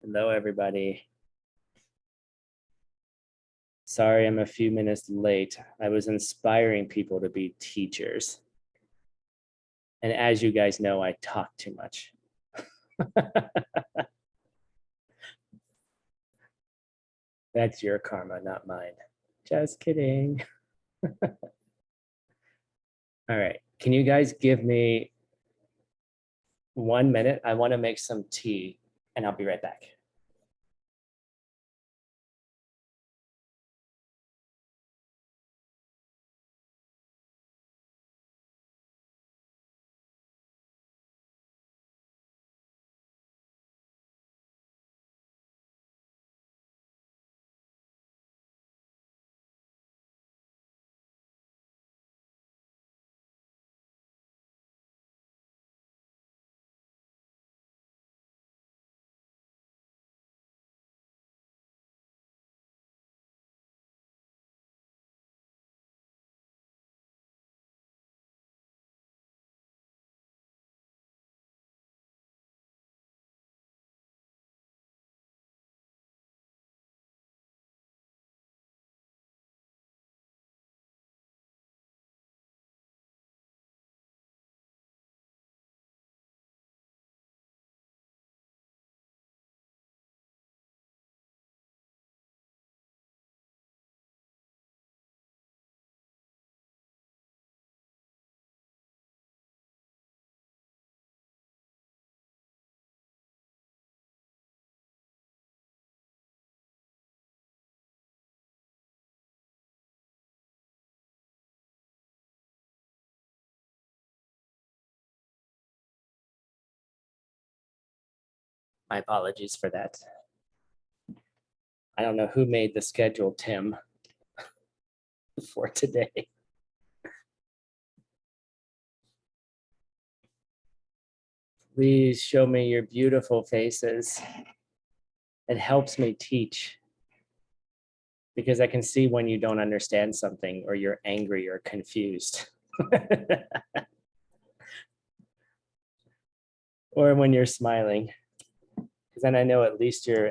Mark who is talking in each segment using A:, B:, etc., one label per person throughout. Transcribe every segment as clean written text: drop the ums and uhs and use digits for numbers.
A: Hello, everybody. Sorry, I'm a few minutes late. I was inspiring people to be teachers. And as you guys know, I talk too much. That's your karma, not mine. Just kidding. All right. Can you guys give me 1 minute? I want to make some tea and I'll be right back. My apologies for that. I don't know who made the schedule, Tim, for today. Please show me your beautiful faces. It helps me teach because I can see when you don't understand something or you're angry or confused. Or when you're smiling, because then I know at least you're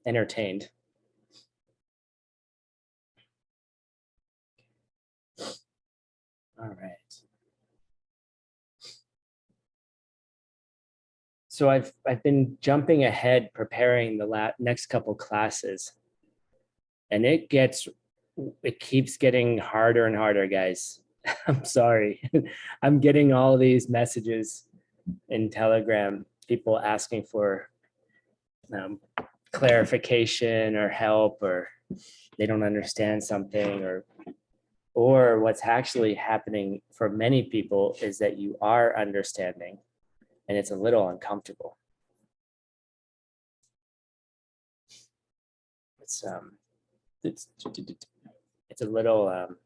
A: entertained. All right. So I've been jumping ahead preparing the next couple classes, and it keeps getting harder and harder, guys. I'm sorry. I'm getting all these messages in Telegram, people asking for clarification or help, or they don't understand something, or what's actually happening for many people is that you are understanding and it's a little uncomfortable. It's a little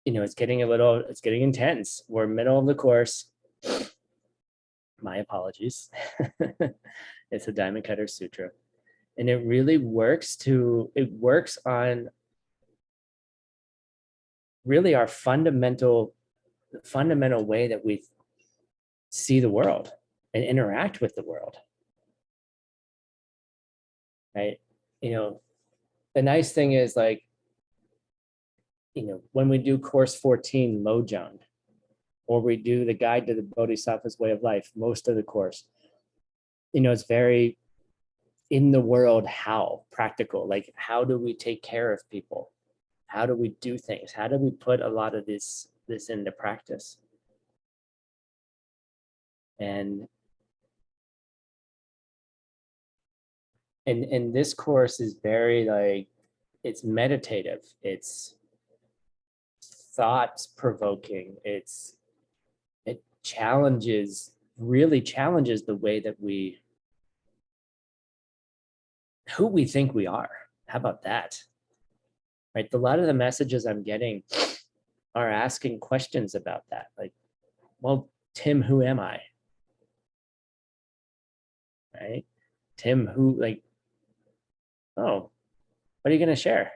A: it's getting intense. We're middle of the course. My apologies. It's a Diamond Cutter Sutra. And it really works on really our fundamental way that we see the world and interact with the world. Right? The nice thing is, like, when we do course 14 Mojang, or we do the guide to the Bodhisattva's way of life, most of the course, it's very in the world, how practical, like how do we take care of people? How do we do things? How do we put a lot of this into practice? And this course is very, like, it's meditative, it's thoughts provoking, it really challenges the way that who we think we are. How about that? Right? A lot of the messages I'm getting are asking questions about that. Like, well, Tim, who am I? Right? Tim, who, like, oh, what are you going to share?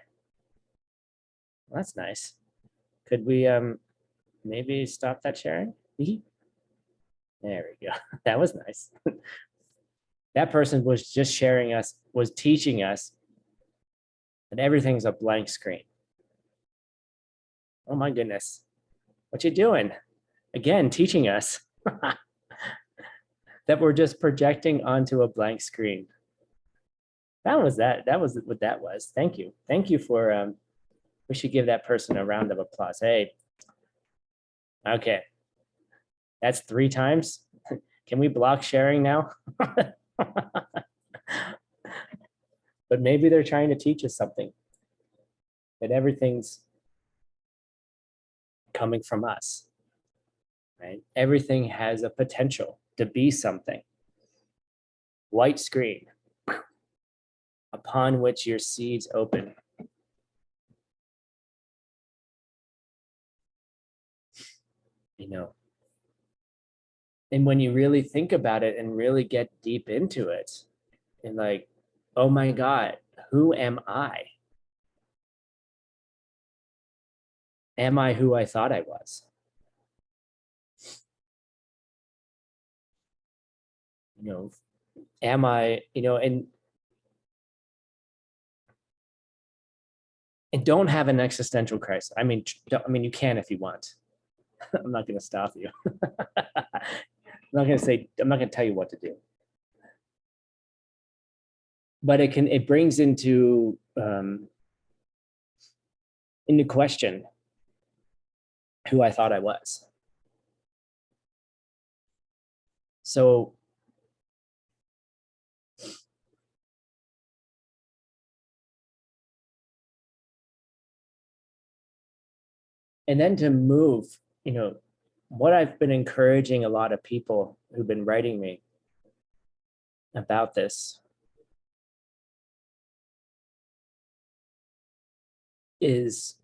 A: Well, that's nice. Could we maybe stop that sharing? There we go. That was nice. That person was just sharing us, was teaching us that everything's a blank screen. Oh my goodness. What you doing? Again, teaching us that we're just projecting onto a blank screen. That was that. That was what that was. Thank you. Thank you for, we should give that person a round of applause. Hey, okay. That's 3 times. Can we block sharing now? But maybe they're trying to teach us something, that everything's coming from us, right? Everything has a potential to be something. White screen upon which your seeds open. You know, and when you really think about it and really get deep into it, and like, oh my God, who am I? Am I who I thought I was? You know, am I, you know, and don't have an existential crisis. I mean, you can if you want. I'm not going to stop you. I'm not going to say, I'm not going to tell you what to do. But it brings into question who I thought I was. So and then to move, you know, what I've been encouraging a lot of people who've been writing me about this is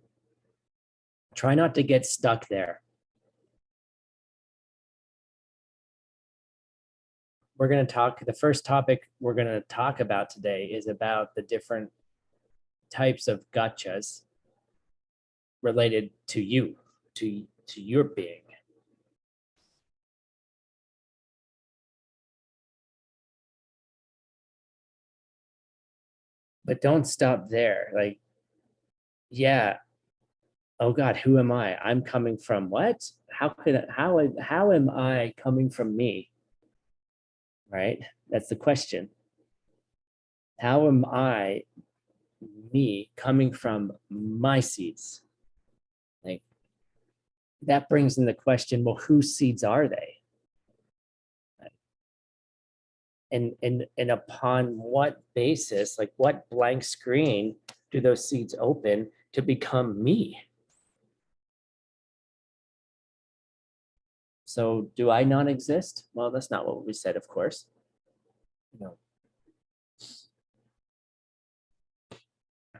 A: try not to get stuck there. We're going to talk, the first topic we're going to talk about today is about the different types of gotchas related to you, to your being. But don't stop there. Like, yeah, oh God, who am I? I'm coming from what? How am I coming from me? Right? That's the question. How am I, me, coming from my seeds? Like, that brings in the question, well, whose seeds are they? And upon what basis, like what blank screen do those seeds open to become me? So do I not exist? Well, that's not what we said, of course. No.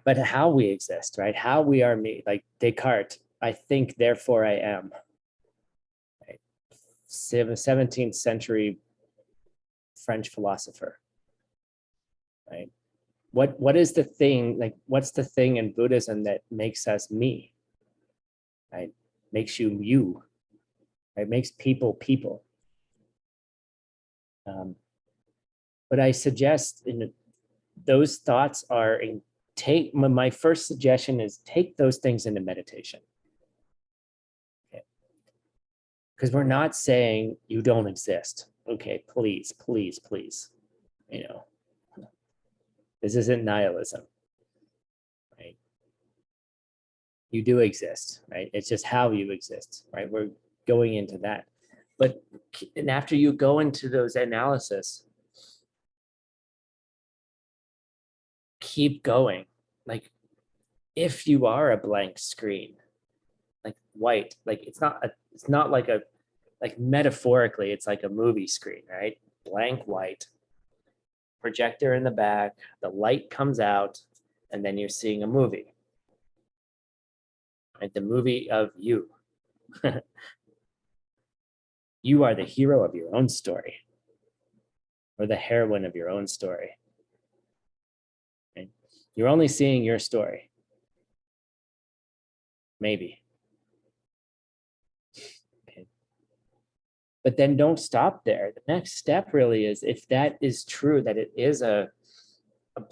A: But how we exist, right? How we are me, like Descartes, I think, therefore I am. Right? 17th century French philosopher, right? What is the thing, like what's the thing in Buddhism that makes us me, right? Makes you you, right? Makes people people. But I suggest in those thoughts are in take, my first suggestion is take those things into meditation. Okay. Because we're not saying you don't exist. Okay, please, please, please. You know, this isn't nihilism, right? You do exist, right? It's just how you exist, right? We're going into that. But and after you go into those analysis, keep going. Like, if you are a blank screen, like white, like it's not like a, like metaphorically, it's like a movie screen, right? Blank white, projector in the back, the light comes out, and then you're seeing a movie, right? The movie of you. You are the hero of your own story, or the heroine of your own story. Right? You're only seeing your story. Maybe. Okay. But then don't stop there. The next step really is, if that is true, that it is a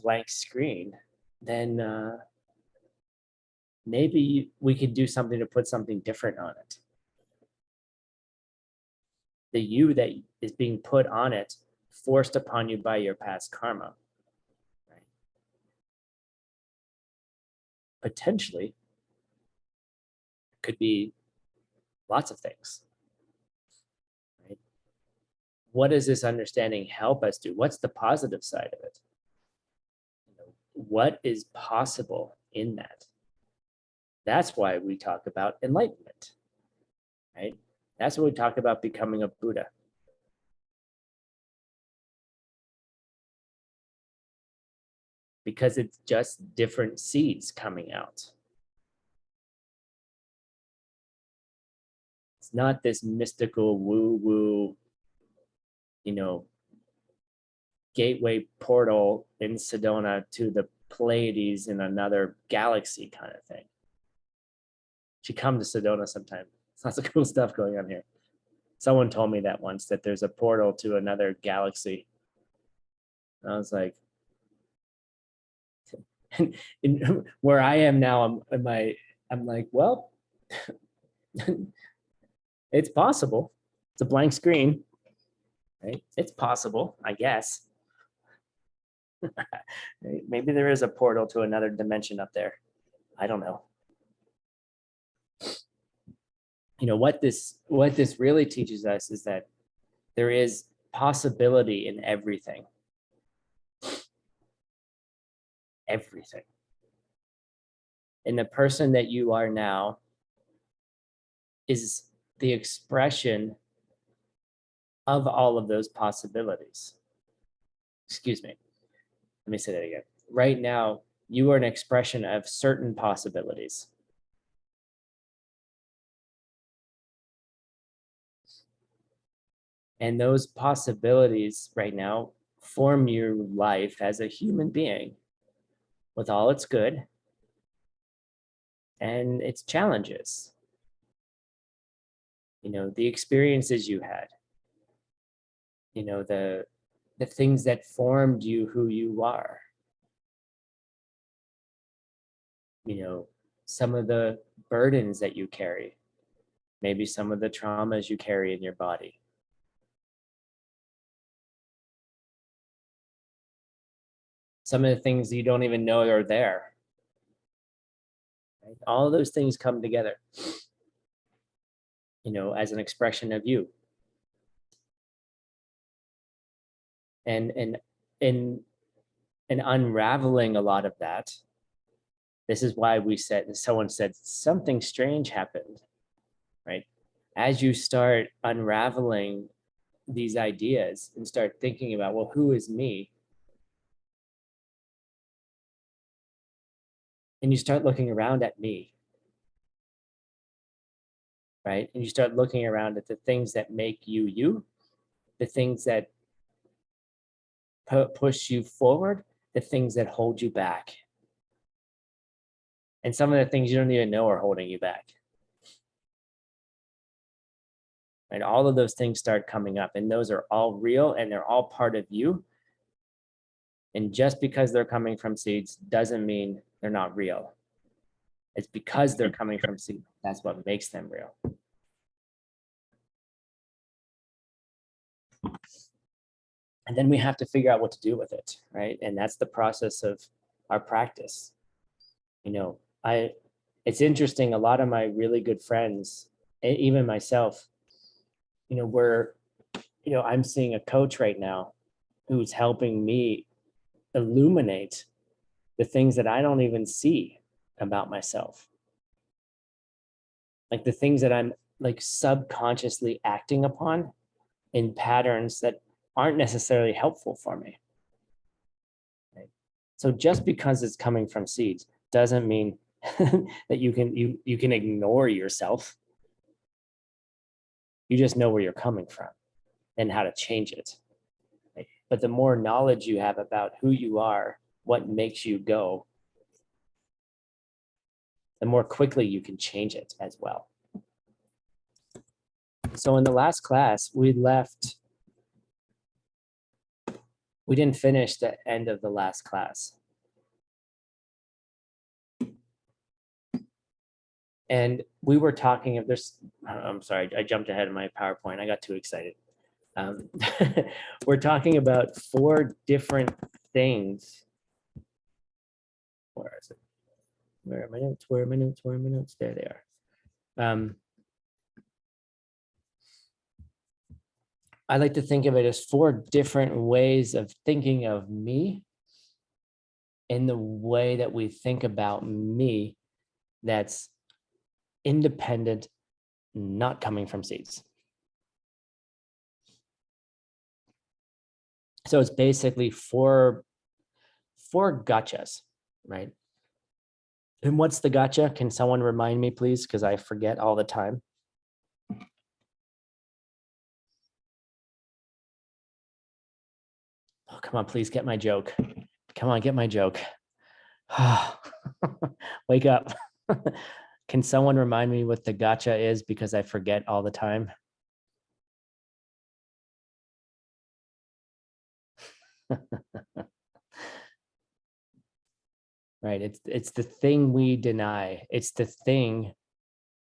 A: blank screen, then maybe we could do something to put something different on it. The you that is being put on it, forced upon you by your past karma, right? Potentially could be lots of things, right? What does this understanding help us do? What's the positive side of it? What is possible in that? That's why we talk about enlightenment, right? That's what we talk about becoming a Buddha. Because it's just different seeds coming out. It's not this mystical woo-woo, gateway portal in Sedona to the Pleiades in another galaxy kind of thing. Should come to Sedona sometime. It's lots of cool stuff going on here. Someone told me that once, that there's a portal to another galaxy. And I was like, where I am now, I'm like, well, it's possible. It's a blank screen, right? It's possible, I guess. Maybe there is a portal to another dimension up there. I don't know. What this really teaches us is that there is possibility in everything. Everything. And the person that you are now is the expression of all of those possibilities. Excuse me. Let me say that again. Right now, you are an expression of certain possibilities. And those possibilities right now form your life as a human being, with all its good and its challenges. The experiences you had, the things that formed you who you are. Some of the burdens that you carry, maybe some of the traumas you carry in your body. Some of the things you don't even know are there. Right? All of those things come together, as an expression of you. And unraveling a lot of that, this is why someone said something strange happened, right? As you start unraveling these ideas and start thinking about, well, who is me? And you start looking around at me, right? And you start looking around at the things that make you you, the things that push you forward, the things that hold you back. And some of the things you don't even know are holding you back. And all of those things start coming up, and those are all real and they're all part of you. And just because they're coming from seeds doesn't mean they're not real. It's because they're coming from seeds. That's what makes them real. And then we have to figure out what to do with it, right? And that's the process of our practice. It's interesting, a lot of my really good friends, even myself, I'm seeing a coach right now who's helping me illuminate the things that I don't even see about myself. Like the things that I'm like subconsciously acting upon in patterns that aren't necessarily helpful for me. Right? So just because it's coming from seeds doesn't mean that you can ignore yourself. You just know where you're coming from and how to change it. Right? But the more knowledge you have about who you are, what makes you go, the more quickly you can change it as well. So in the last class, we didn't finish the end of the last class. And we were talking of this, I'm sorry, I jumped ahead of my PowerPoint. I got too excited. We're talking about 4 different things. Where is it? Where are my notes? Where are my notes? Where are my notes? There they are. I like to think of it as 4 different ways of thinking of me in the way that we think about me that's independent, not coming from seeds. So it's basically four gotchas, right? And what's the gotcha? Can someone remind me, please? Because I forget all the time. Oh, come on, please get my joke. Come on, get my joke. Wake up. Can someone remind me what the gotcha is? Because I forget all the time. Right. It's the thing we deny. It's the thing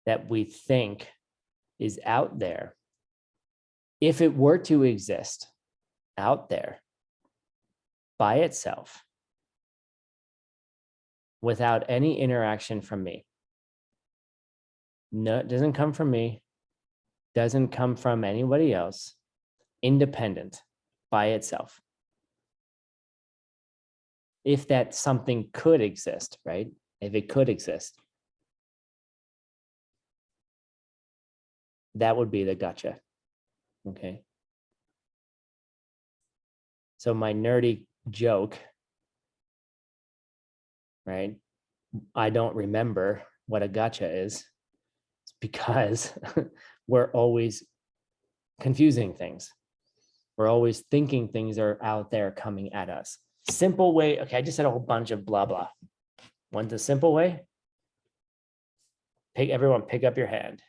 A: that we think is out there. If it were to exist out there by itself, without any interaction from me, no, it doesn't come from me, doesn't come from anybody else, independent by itself. If that something could exist, right? If it could exist, that would be the gotcha. Okay. So my nerdy joke, right? I don't remember what a gotcha is. It's because we're always confusing things. We're always thinking things are out there coming at us. Simple way. Okay, I just said a whole bunch of blah, blah. One's a simple way. Everyone pick up your hand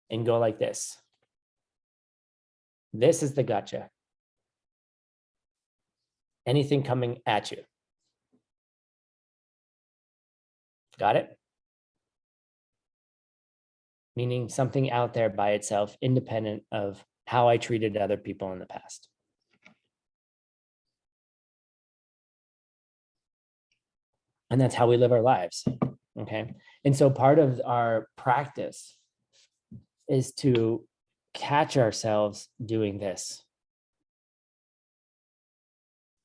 A: and go like this. This is the gotcha. Anything coming at you. Got it? Meaning something out there by itself, independent of how I treated other people in the past. And that's how we live our lives. Okay. And so part of our practice is to catch ourselves doing this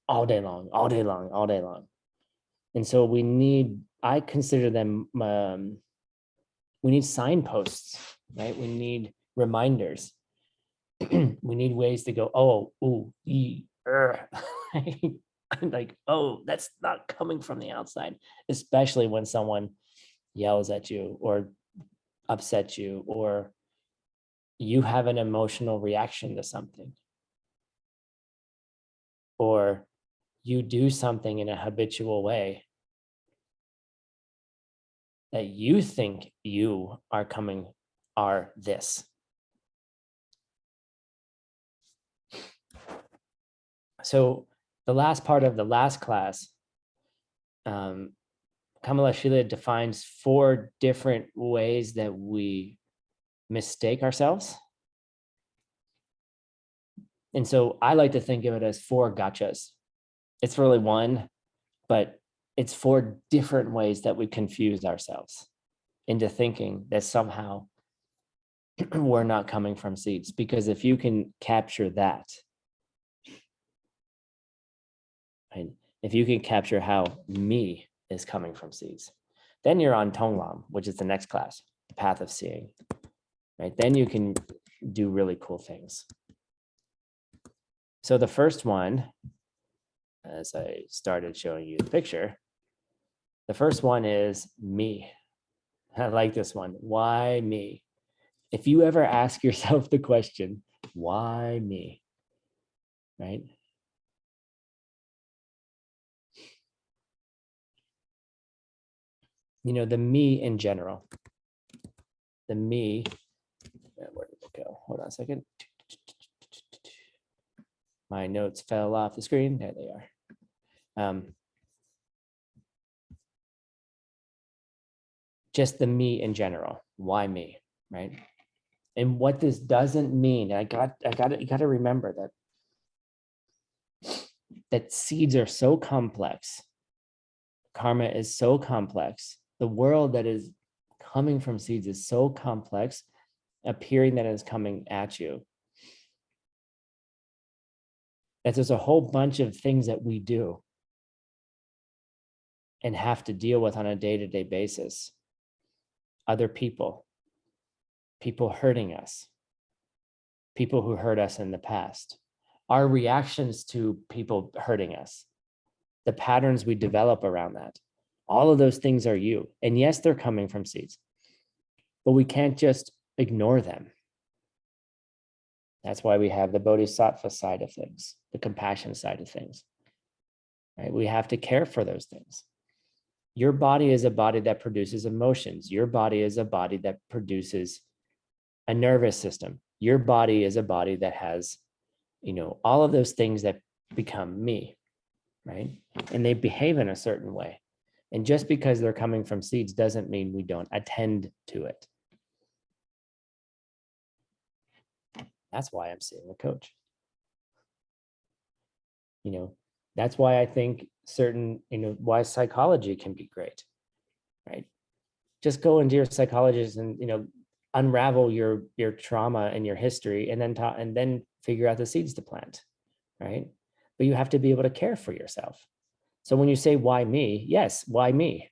A: all day long, all day long, all day long. And so I consider them, we need signposts, right? We need reminders. We need ways to go, oh, ooh, like, oh, that's not coming from the outside, especially when someone yells at you or upsets you, or you have an emotional reaction to something, or you do something in a habitual way that you think you are this. So the last part of the last class, Kamala Shila defines 4 different ways that we mistake ourselves. And so I like to think of it as 4 gotchas. It's really one, but it's 4 different ways that we confuse ourselves into thinking that somehow we're not coming from seeds. Because if you can capture that, right? If you can capture how me is coming from seeds, then you're on Tonglam, which is the next class, the path of seeing, right? Then you can do really cool things. So the first one, as I started showing you the picture, the first one is me. I like this one. Why me? If you ever ask yourself the question, why me? Right? You know, the me in general. the me. Where did it go? Hold on a second. My notes fell off the screen. There they are. Just the me in general. Why me, right? And what this doesn't mean, you got to remember that seeds are so complex. Karma is so complex. The world that is coming from seeds is so complex, appearing that it's coming at you. That there's a whole bunch of things that we do and have to deal with on a day-to-day basis. Other people hurting us, people who hurt us in the past, our reactions to people hurting us, the patterns we develop around that. All of those things are you. And yes, they're coming from seeds, but we can't just ignore them. That's why we have the bodhisattva side of things, the compassion side of things, right? We have to care for those things. Your body is a body that produces emotions. Your body is a body that produces a nervous system. Your body is a body that has, all of those things that become me, right? And they behave in a certain way. And just because they're coming from seeds doesn't mean we don't attend to it. That's why I'm seeing a coach. That's why I think certain, why psychology can be great, right? Just go into your psychologist and, unravel your trauma and your history and then figure out the seeds to plant, right? But you have to be able to care for yourself. So when you say, why me? Yes, why me?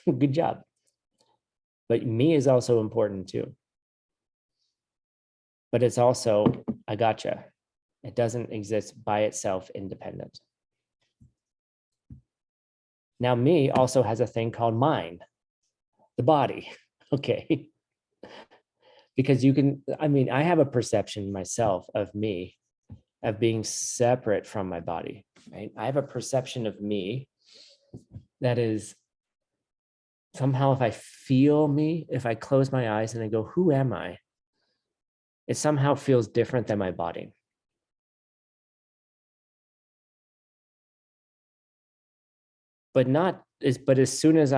A: Good job. But me is also important too. But it's also a gotcha. It doesn't exist by itself independent. Now, me also has a thing called mind, the body, okay? Because I have a perception myself of me, of being separate from my body, right? I have a perception of me that is somehow, if I feel me, if I close my eyes and I go, who am I? It somehow feels different than my body. But as soon as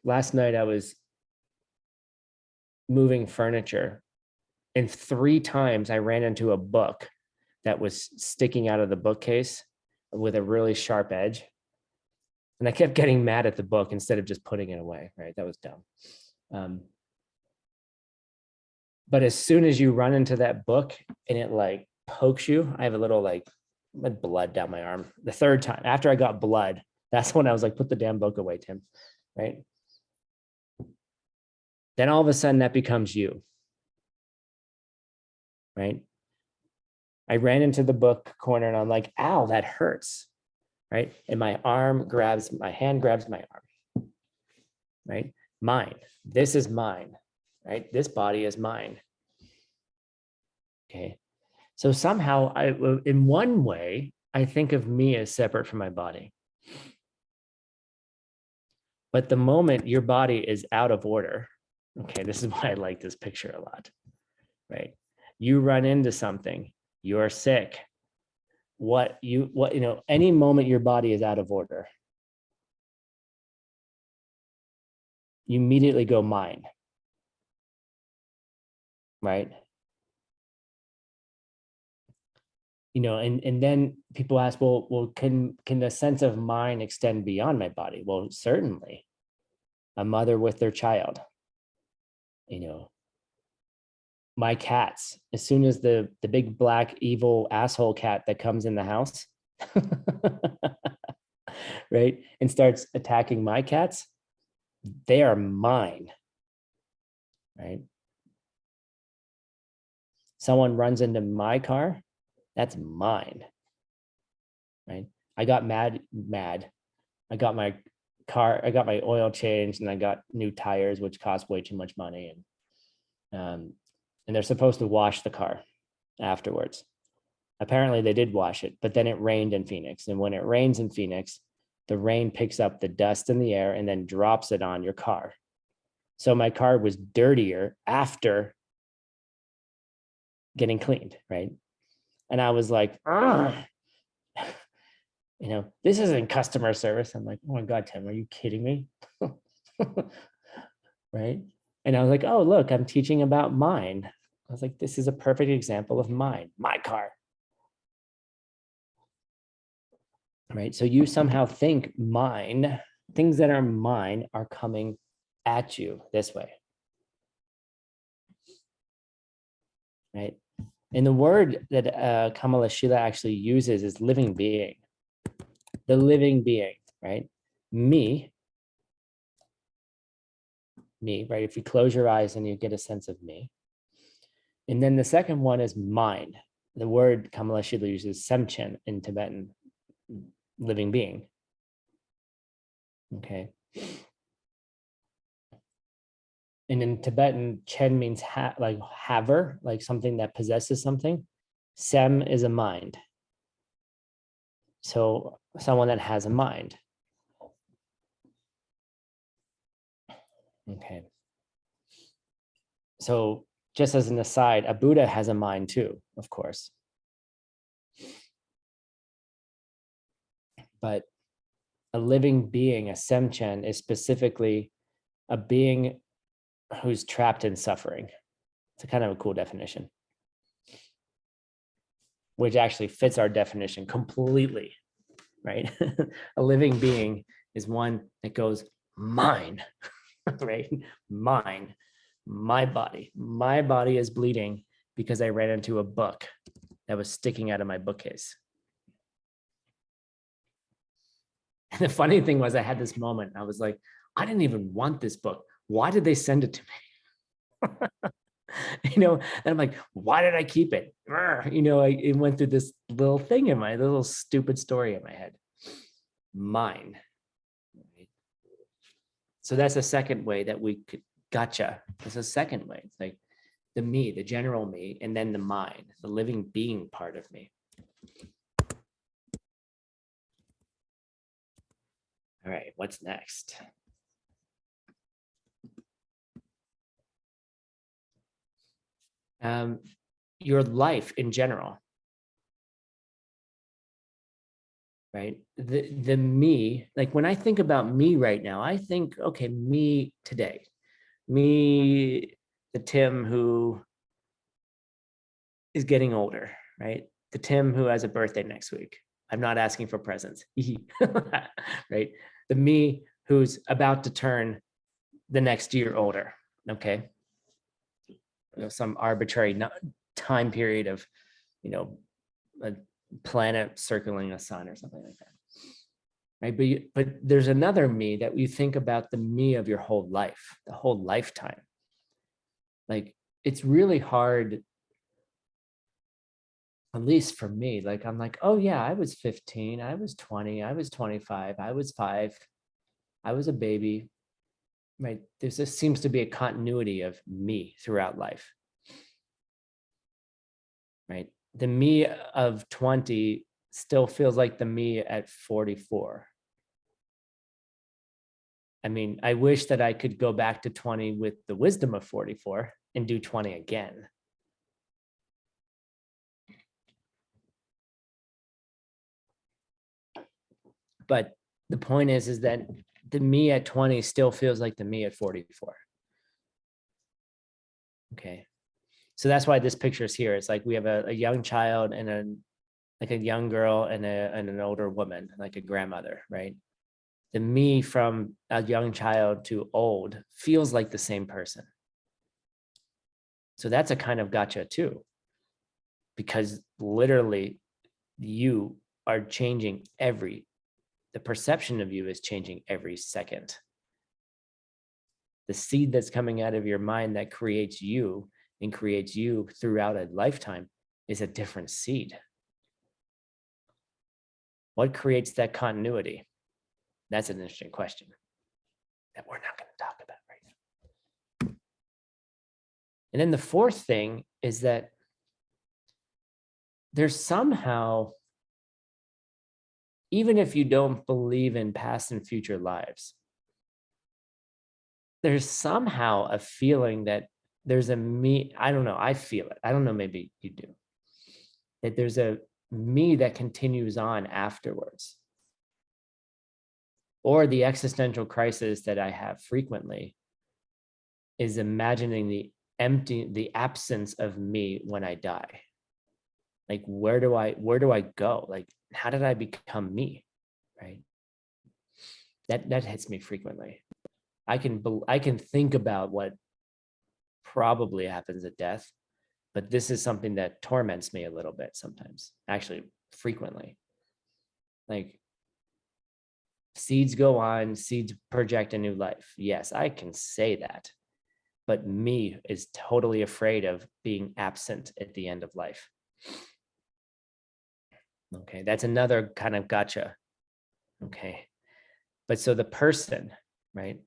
A: last night I was moving furniture and 3 times I ran into a book that was sticking out of the bookcase with a really sharp edge. And I kept getting mad at the book instead of just putting it away, right? That was dumb. But as soon as you run into that book and it pokes you, I have a little blood down my arm. The 3rd time after I got blood, that's when I was like, put the damn book away, Tim, right? Then all of a sudden that becomes you, right? I ran into the book corner and I'm like, ow, that hurts, right? And my hand grabs my arm, right? Mine, this is mine, right? This body is mine, okay? So somehow in one way, I think of me as separate from my body. But the moment your body is out of order, okay, this is why I like this picture a lot, right? You run into something, you're sick. Any moment your body is out of order, you immediately go mine, right? And then people ask, well, can the sense of mine extend beyond my body? Well, certainly. A mother with their child, my cats, as soon as the big black evil asshole cat that comes in the house, right, and starts attacking my cats, they are mine, right? Someone runs into my car, that's mine, right? I got mad. I got my oil changed and I got new tires, which cost way too much money. And they're supposed to wash the car afterwards. Apparently they did wash it, but then it rained in Phoenix. And when it rains in Phoenix, the rain picks up the dust in the air and then drops it on your car. So my car was dirtier after getting cleaned, right? And I was like, this isn't customer service. I'm like, oh my God, Tim, are you kidding me? Right? And I was like, oh, look, I'm teaching about mine. I was like, this is a perfect example of mine, my car. Right? So you somehow think mine, things that are mine are coming at you this way. Right? And the word that Kamala Shila actually uses is living being. The living being, right? Me, right? If you close your eyes and you get a sense of me. And then the second one is mind. The word Kamala Shila uses semchen in Tibetan, living being. Okay. And in Tibetan, Chen means like haver, like something that possesses something. Sem is a mind. So someone that has a mind. Okay. So just as an aside, a Buddha has a mind too, of course. But a living being, a semchen, is specifically a being who's trapped in suffering. It's a kind of a cool definition, which actually fits our definition completely, right? A living being is one that goes, mine, right? Mine, my body is bleeding because I ran into a book that was sticking out of my bookcase. And the funny thing was, I had this moment. I was like, I didn't even want this book. Why did they send it to me? And I'm like, why did I keep it? It went through this little thing in my little stupid story in my head. Mine. So that's a second way that we could gotcha. That's a second way. It's like the me, the general me, and then the mind, the living being part of me. All right, what's next? Your life in general, right? The me, like when I think about me right now, I think, okay, me today, me, the Tim who is getting older, right? The Tim who has a birthday next week. I'm not asking for presents, right? The me who's about to turn the next year older, okay? Some arbitrary time period of, a planet circling a sun or something like that, right? But there's another me that you think about, the me of your whole life, the whole lifetime. Like it's really hard, at least for me. Like I'm like, oh yeah, I was 15, I was 20, I was 25, I was 5, I was a baby, right? There's this seems to be a continuity of me throughout life, right? The me of 20 still feels like the me at 44. I mean, I wish that I could go back to 20 with the wisdom of 44 and do 20 again. But the point is that the me at 20 still feels like the me at 44. Okay. So that's why this picture is here. It's like we have a young child and a young girl and an older woman, like a grandmother, right? The me from a young child to old feels like the same person. So that's a kind of gotcha too, because literally you are changing the perception of you is changing every second. The seed that's coming out of your mind that creates you and creates you throughout a lifetime is a different seed. What creates that continuity? That's an interesting question that we're not going to talk about right now. And then the fourth thing is that there's somehow, even if you don't believe in past and future lives, there's somehow a feeling that there's a me. I don't know. I feel it. I don't know. Maybe you do. That there's a me that continues on afterwards. Or the existential crisis that I have frequently is imagining the absence of me when I die. Like, where do I go? Like, how did I become me? Right. That hits me frequently. I can think about what probably happens at death, but this is something that torments me a little bit sometimes, actually frequently. Like, seeds go on, seeds project a new life. Yes, I can say that, but me is totally afraid of being absent at the end of life. Okay, that's another kind of gotcha. Okay, but so the person, right?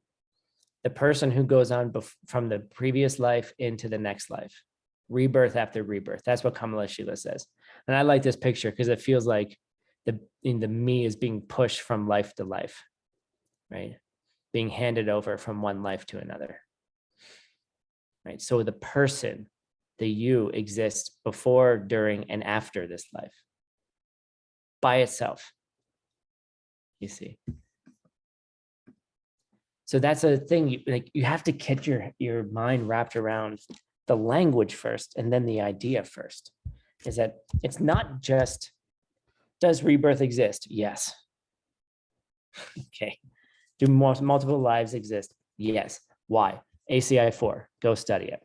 A: The person who goes on from the previous life into the next life, rebirth after rebirth. That's what Kamala Shila says. And I like this picture because it feels like the me is being pushed from life to life, right? Being handed over from one life to another, right? So the person, the you, exists before, during, and after this life by itself, you see. So that's a thing, you have to get your mind wrapped around the language first and then the idea first, is that it's not just, does rebirth exist? Yes. Okay. Do multiple lives exist? Yes. Why? ACI 4, go study it.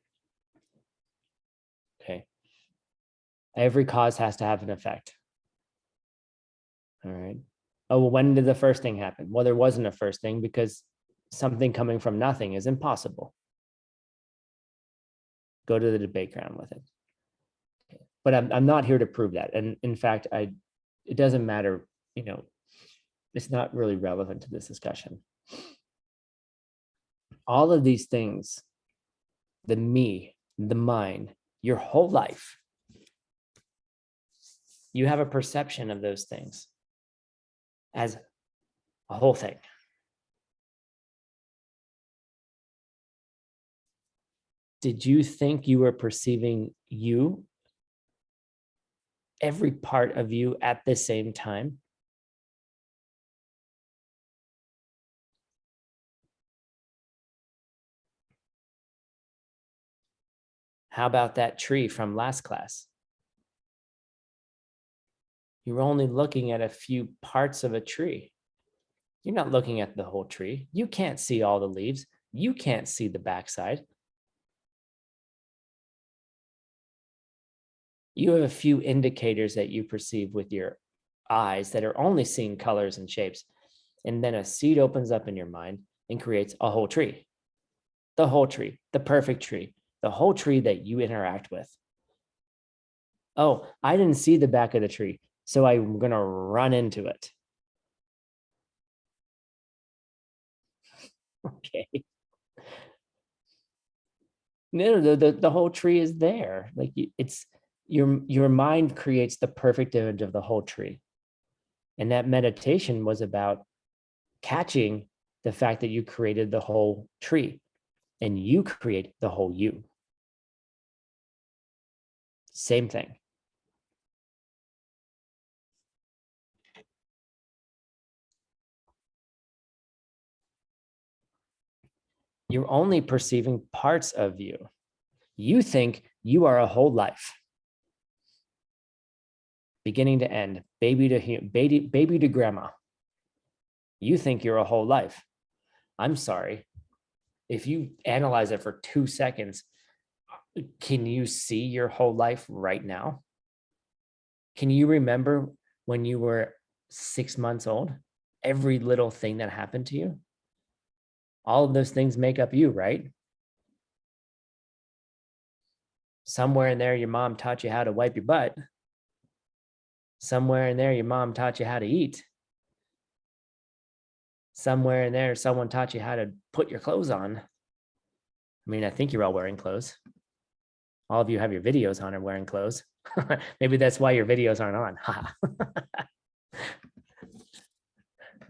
A: Okay. Every cause has to have an effect. All right. Oh, well, when did the first thing happen? Well, there wasn't a first thing because something coming from nothing is impossible. Go to the debate ground with it. But I'm not here to prove that. And in fact, it doesn't matter, it's not really relevant to this discussion. All of these things, the me, the mind, your whole life, you have a perception of those things as a whole thing. Did you think you were perceiving you, every part of you at the same time? How about that tree from last class? You're only looking at a few parts of a tree. You're not looking at the whole tree. You can't see all the leaves. You can't see the backside. You have a few indicators that you perceive with your eyes that are only seeing colors and shapes. And then a seed opens up in your mind and creates a whole tree. The whole tree, the perfect tree, the whole tree that you interact with. Oh, I didn't see the back of the tree, so I'm going to run into it. Okay. No, the whole tree is there. Like, it's your mind creates the perfect image of the whole tree. And that meditation was about catching the fact that you created the whole tree and you create the whole you. Same thing. You're only perceiving parts of you. You think you are a whole life, beginning to end, baby to grandma. You think you're a whole life. I'm sorry. If you analyze it for 2 seconds, can you see your whole life right now? Can you remember when you were 6 months old? Every little thing that happened to you? All of those things make up you, right? Somewhere in there, your mom taught you how to wipe your butt. Somewhere in there, your mom taught you how to eat. Somewhere in there, someone taught you how to put your clothes on. I mean, I think you're all wearing clothes. All of you have your videos on and wearing clothes. Maybe that's why your videos aren't on.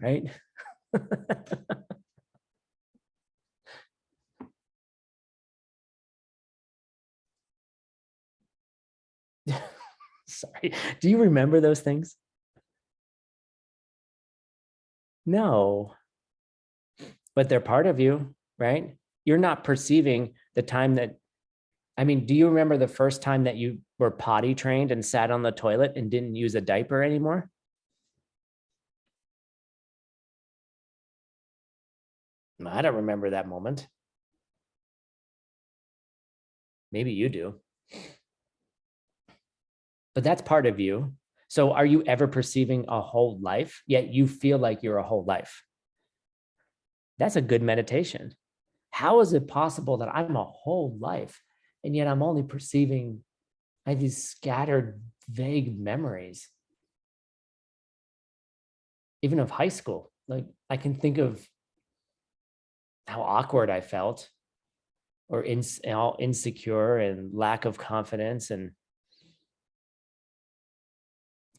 A: Right? Sorry. Do you remember those things? No, but they're part of you, right? You're not perceiving the time that, I mean, do you remember the first time that you were potty trained and sat on the toilet and didn't use a diaper anymore? I don't remember that moment. Maybe you do, but that's part of you. So are you ever perceiving a whole life, yet you feel like you're a whole life? That's a good meditation. How is it possible that I'm a whole life and yet I'm only perceiving, I have these scattered, vague memories, even of high school? Like I can think of how awkward I felt or all insecure and lack of confidence and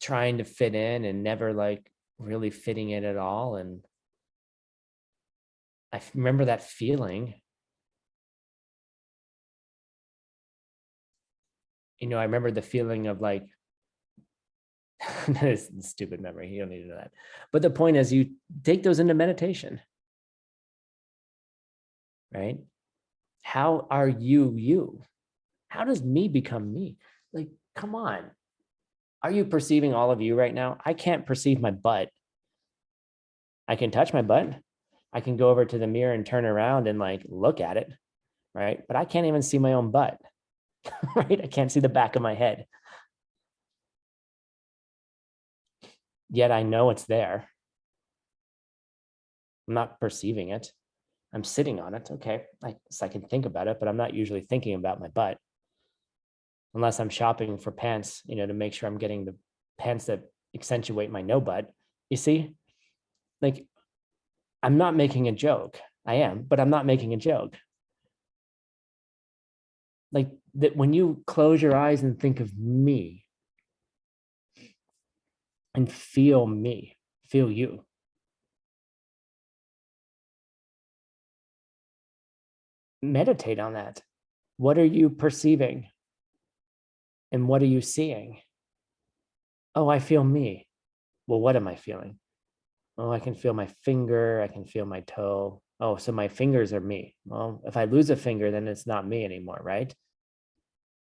A: trying to fit in and never like really fitting in at all. And I remember that feeling. I remember the feeling of like, this is stupid memory. You don't need to know that. But the point is, you take those into meditation, right? How are you? How does me become me? Like, come on. Are you perceiving all of you right now? I can't perceive my butt. I can touch my butt. I can go over to the mirror and turn around and like look at it, right? But I can't even see my own butt, right? I can't see the back of my head. Yet I know it's there. I'm not perceiving it. I'm sitting on it. Okay. So I can think about it, but I'm not usually thinking about my butt unless I'm shopping for pants, to make sure I'm getting the pants that accentuate my no butt. You see, like I'm not making a joke. I am, but I'm not making a joke. Like that when you close your eyes and think of me and feel me, feel you. Meditate on that. What are you perceiving? And what are you seeing? Oh, I feel me. Well, what am I feeling? Oh, I can feel my finger. I can feel my toe. Oh, so my fingers are me. Well, if I lose a finger, then it's not me anymore, right?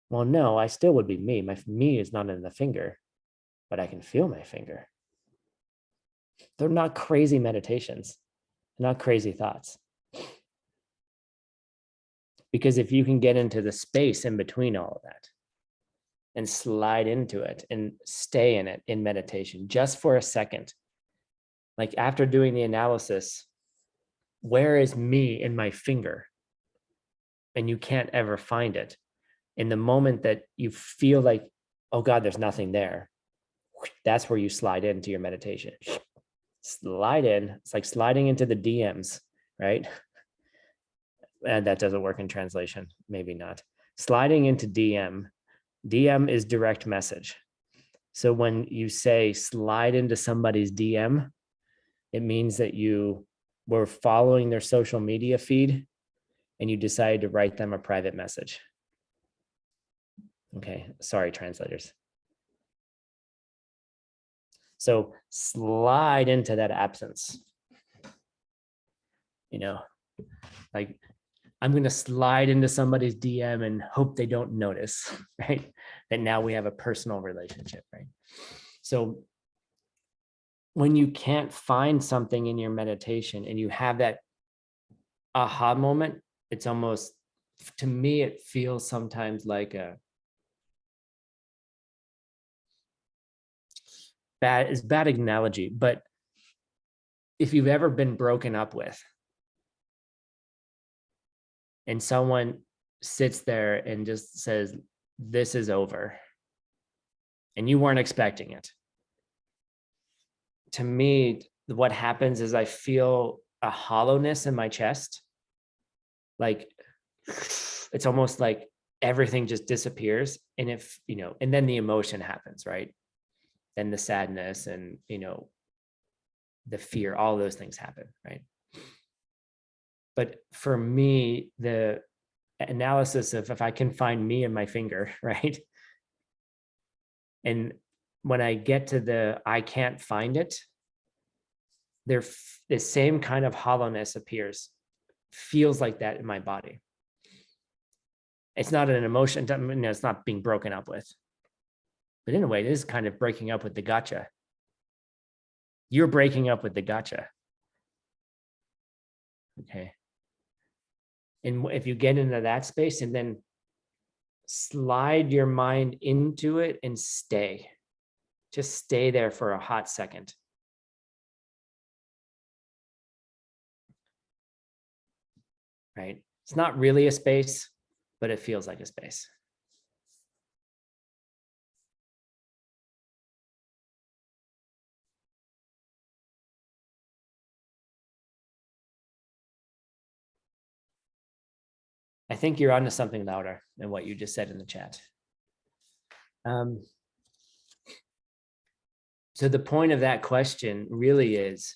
A: Well, no, I still would be me. My me is not in the finger, but I can feel my finger. They're not crazy meditations, not crazy thoughts. Because if you can get into the space in between all of that and slide into it and stay in it in meditation just for a second, like after doing the analysis, where is me in my finger? And you can't ever find it. In the moment that you feel like, oh God, there's nothing there, that's where you slide into your meditation. Slide in. It's like sliding into the DMs, right? And that doesn't work in translation. Maybe not. Sliding into DM. DM is direct message. So when you say slide into somebody's DM, it means that you were following their social media feed and you decided to write them a private message. Okay, sorry, translators. So slide into that absence. Like I'm going to slide into somebody's DM and hope they don't notice, right? That now we have a personal relationship, right? So when you can't find something in your meditation and you have that aha moment, it's almost, to me, it feels sometimes like bad analogy, but if you've ever been broken up with and someone sits there and just says, this is over, and you weren't expecting it. To me, what happens is I feel a hollowness in my chest. Like it's almost like everything just disappears. And and then the emotion happens, right? Then the sadness and, the fear, all those things happen, right? But for me, the analysis of if I can find me in my finger, right? And when I get to the I can't find it, the same kind of hollowness appears, feels like that in my body. It's not an emotion, it's not being broken up with. But in a way, it is kind of breaking up with the gotcha. You're breaking up with the gotcha. Okay. And if you get into that space and then slide your mind into it and stay, just stay there for a hot second. Right? It's not really a space, but it feels like a space. I think you're onto something louder than what you just said in the chat. So the point of that question really is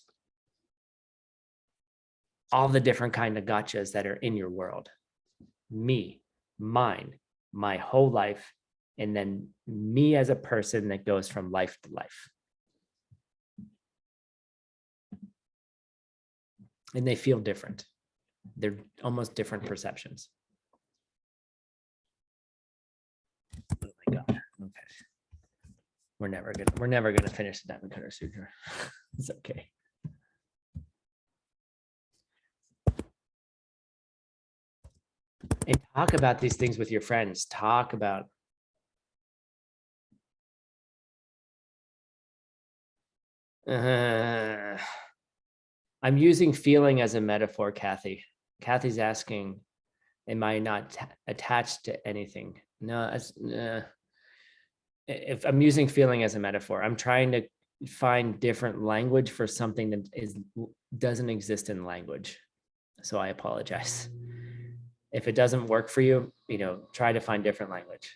A: all the different kind of gotchas that are in your world. Me, mine, my whole life, and then me as a person that goes from life to life. And they feel different. They're almost different perceptions. Oh my God. Okay. We're never gonna finish the Diamond Cutter Sutra. It's okay. And talk about these things with your friends. Talk about I'm using feeling as a metaphor, Kathy. Kathy's asking, am I not attached to anything? No, if I'm using feeling as a metaphor, I'm trying to find different language for something that doesn't exist in language. So I apologize. If it doesn't work for you, try to find different language.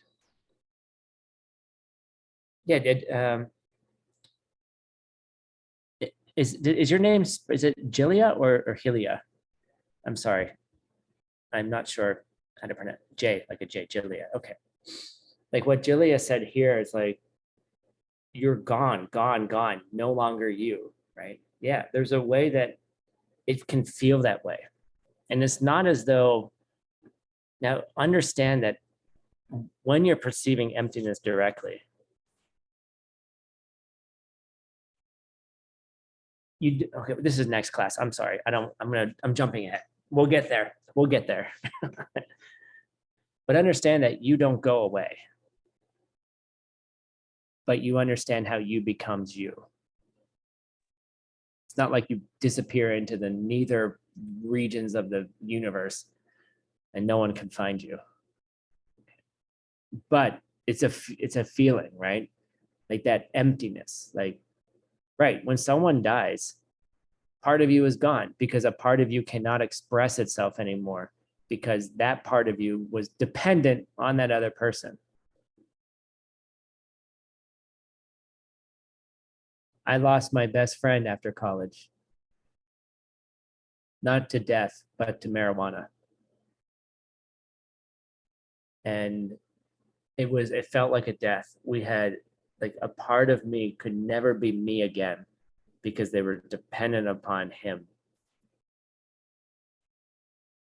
A: Yeah, is your name, is it Jilia or Hilia? I'm sorry. I'm not sure how to pronounce J, like a J, Jilia. Okay. Like what Jilia said here is like, you're gone, no longer you, right? Yeah, there's a way that it can feel that way. And it's not as though, now understand that when you're perceiving emptiness directly, okay, this is next class. I'm sorry. I'm jumping ahead. We'll get there. But understand that you don't go away, but you understand how you becomes you. It's not like you disappear into the neither regions of the universe and no one can find you. But it's a feeling, right? Like that emptiness, like, right, when someone dies, part of you is gone because a part of you cannot express itself anymore because that part of you was dependent on that other person. I lost my best friend after college. Not to death, but to marijuana. And it felt like a death. We had, like, a part of me could never be me again because they were dependent upon him.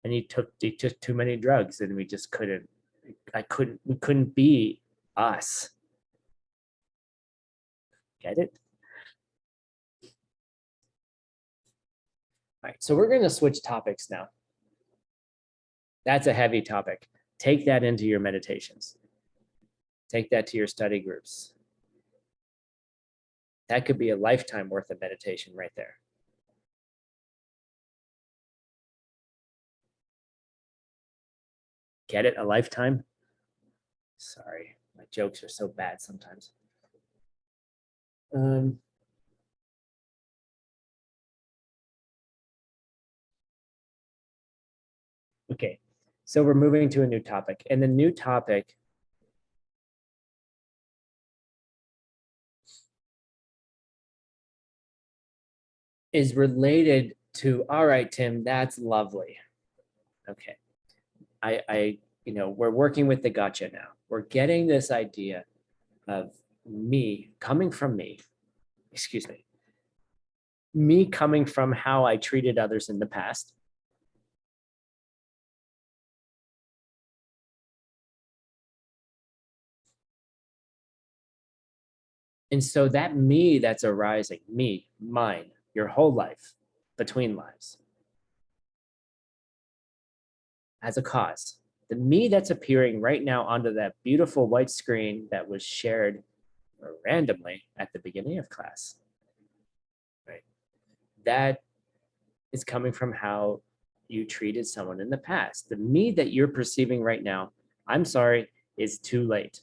A: And he took too many drugs and we just couldn't, we couldn't be us. Get it? All right, so we're going to switch topics now. That's a heavy topic. Take that into your meditations. Take that to your study groups. That could be a lifetime worth of meditation right there. Get it? A lifetime? Sorry, my jokes are so bad sometimes. Okay, so we're moving to a new topic, and the new topic is related to, all right, Tim, that's lovely. Okay, we're working with the gotcha now. We're getting this idea of me coming from me, excuse me coming from how I treated others in the past. And so that me that's arising, me, mine, your whole life, between lives, as a cause. The me that's appearing right now onto that beautiful white screen that was shared randomly at the beginning of class, right? That is coming from how you treated someone in the past. The me that you're perceiving right now, I'm sorry, is too late.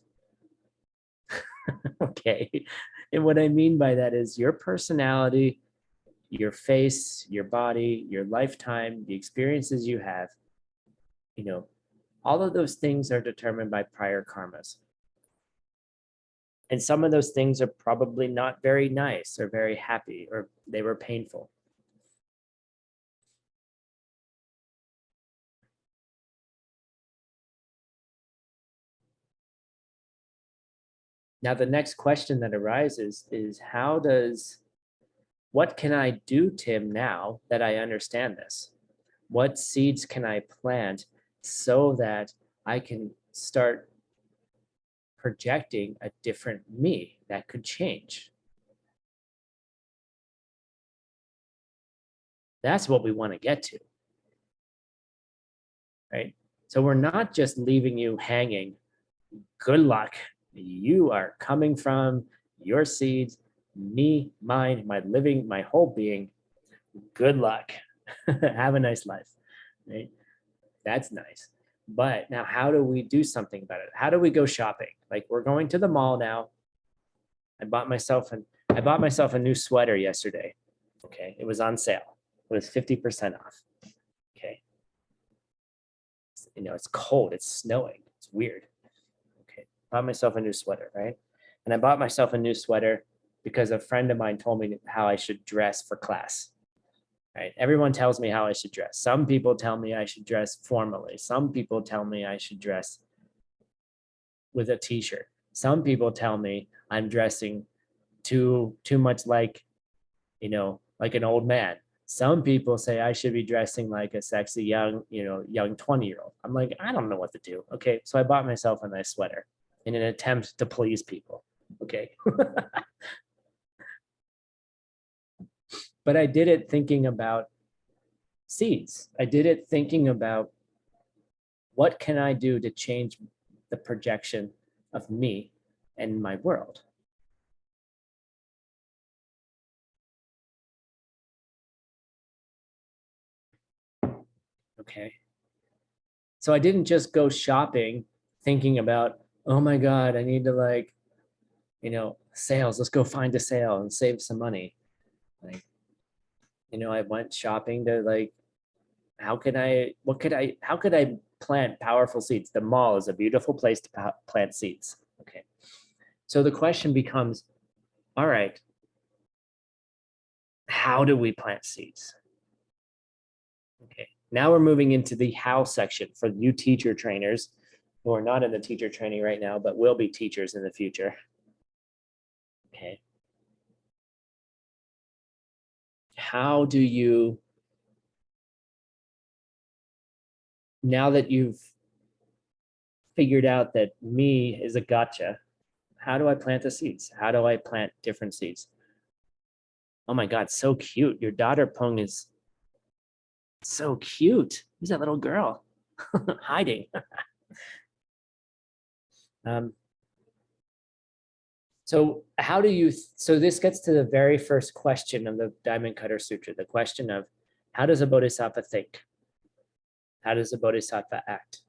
A: Okay. And what I mean by that is your personality, your face, your body, your lifetime, the experiences you have, you know, all of those things are determined by prior karmas. And some of those things are probably not very nice or very happy, or they were painful. Now, the next question that arises is what can I do, Tim, now that I understand this? What seeds can I plant so that I can start projecting a different me that could change? That's what we want to get to, right? So we're not just leaving you hanging. Good luck. You are coming from your seeds, me, mine, my living, my whole being. Good luck. Have a nice life, right? That's nice. But now, how do we do something about it? How do we go shopping? Like, we're going to the mall now. I bought myself a new sweater yesterday. Okay, it was on sale. It was 50% off. Okay, it's cold. It's snowing. It's weird. Okay, bought myself a new sweater, right? And I bought myself a new sweater because a friend of mine told me how I should dress for class. Right? Everyone tells me how I should dress. Some people tell me I should dress formally. Some people tell me I should dress with a t-shirt. Some people tell me I'm dressing too much like, like an old man. Some people say I should be dressing like a sexy young 20-year-old. I'm like, I don't know what to do. Okay, so I bought myself a nice sweater in an attempt to please people. Okay. But I did it thinking about seeds. I did it thinking about what can I do to change the projection of me and my world. Okay. So I didn't just go shopping thinking about, oh my God, I need to sales. Let's go find a sale and save some money. Like, I went shopping to how could I plant powerful seeds? The mall is a beautiful place to plant seeds. Okay. So the question becomes, all right, how do we plant seeds? Okay. Now we're moving into the how section for you teacher trainers who are not in the teacher training right now, but will be teachers in the future. Okay. How do you, now that you've figured out that me is a gotcha, how do I plant the seeds? How do I plant different seeds? Oh my God, so cute. Your daughter Pung is so cute. Who's that little girl hiding? um, so so this gets to the very first question of the Diamond Cutter Sutra, the question of how does a bodhisattva think? How does a bodhisattva act?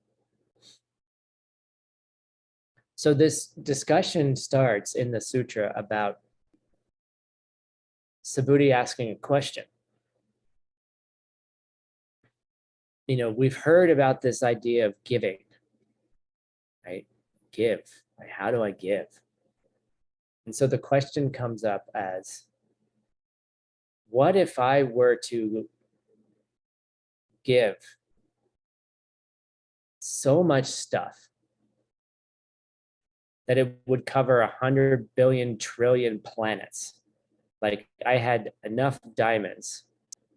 A: So this discussion starts in the sutra about Subhuti asking a question. We've heard about this idea of giving, right? Give. Right? How do I give? And so the question comes up as, what if I were to give so much stuff that it would cover 100 billion trillion planets. Like I had enough diamonds,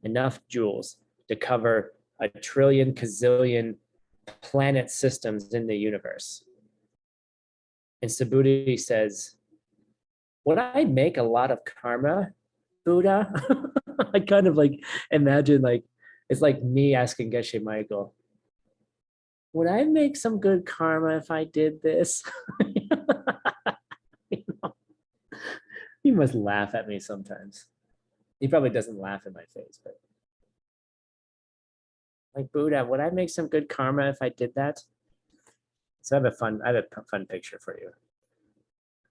A: enough jewels to cover a trillion, gazillion planet systems in the universe. And Subhuti says, would I make a lot of karma, Buddha? I kind of like imagine like, it's like me asking Geshe Michael, would I make some good karma if I did this? You know? He must laugh at me sometimes. He probably doesn't laugh in my face, but like, Buddha, would I make some good karma if I did that? So I have a fun picture for you.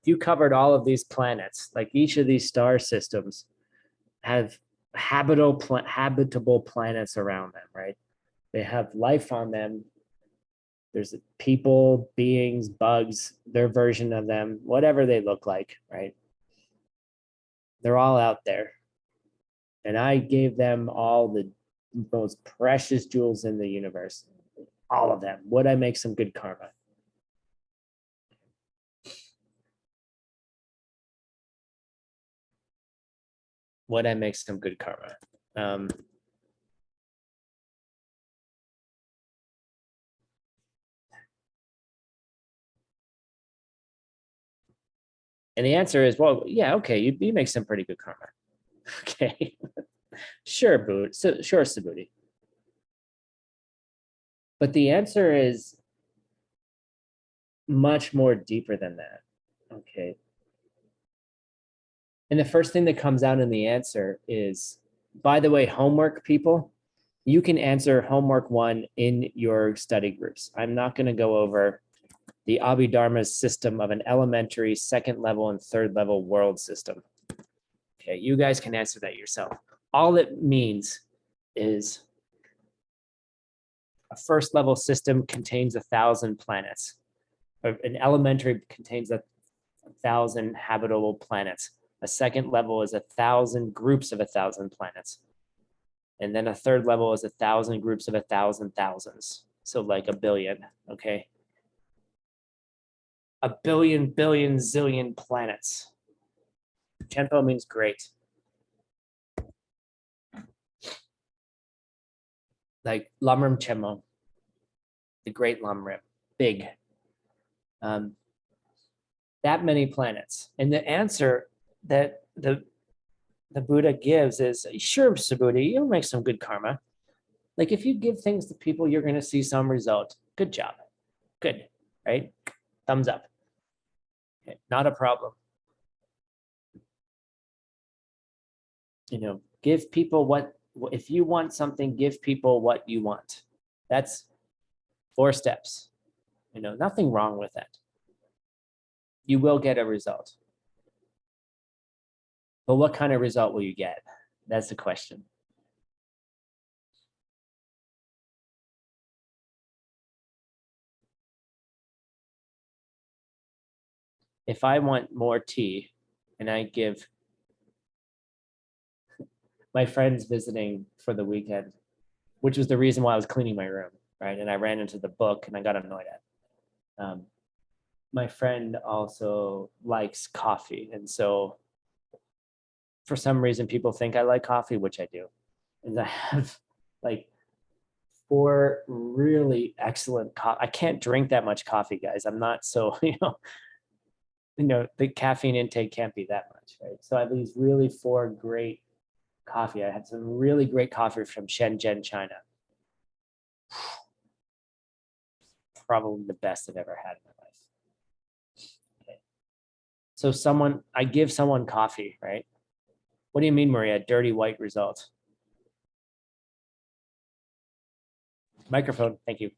A: If you covered all of these planets, like each of these star systems have habitable planets around them, right? They have life on them. There's people, beings, bugs, their version of them, whatever they look like, right? They're all out there. And I gave them all the most precious jewels in the universe, all of them. Would I make some good karma? Would I make some good karma? And the answer is, well, yeah, okay, you make some pretty good karma. Okay, sure, sure, Subhuti. But the answer is much more deeper than that. Okay. And the first thing that comes out in the answer is, by the way, homework people, you can answer homework 1 in your study groups. I'm not going to go over the Abhidharma's system of an elementary, second level, and third level world system. Okay, you guys can answer that yourself. All it means is a first level system contains 1,000 planets. An elementary contains 1,000 habitable planets. A second level is 1,000 groups of 1,000 planets. And then a third level is 1,000 groups of 1,000 thousands. So like a billion, okay? A billion, zillion planets. Chenpo means great. Like Lamrim Chenmo, the great Lamrim, big. That many planets. And the answer that the Buddha gives is, sure, Subhuti, you'll make some good karma. Like if you give things to people, you're going to see some result. Good job. Good, right? Thumbs up. Okay, not a problem. You know, give people what, if you want something, give people what you want. That's 4 steps. You know, nothing wrong with that. You will get a result. But what kind of result will you get? That's the question. If I want more tea and I give my friends visiting for the weekend, which was the reason why I was cleaning my room, right? And I ran into the book and I got annoyed at. My friend also likes coffee. And so for some reason, people think I like coffee, which I do. And I have like 4 really excellent coffee. I can't drink that much coffee, guys. I'm not so, the caffeine intake can't be that much, right? So I have these really 4 great coffee. I had some really great coffee from Shenzhen, China. Probably the best I've ever had in my life. Okay. So I give someone coffee, right? What do you mean, Maria? Dirty white result. Microphone, thank you.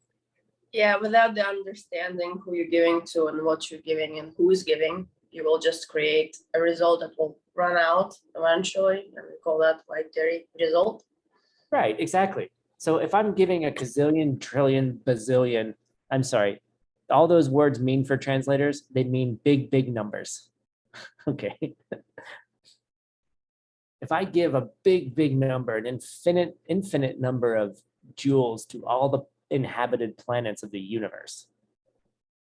B: Yeah, without the understanding who you're giving to and what you're giving and who's giving, you will just create a result that will run out eventually, and we call that white dirty result.
A: Right, exactly. So if I'm giving a gazillion, trillion, bazillion, I'm sorry, all those words mean for translators, they mean big, big numbers. Okay. If I give a big, big number, an infinite number of jewels to all the inhabited planets of the universe,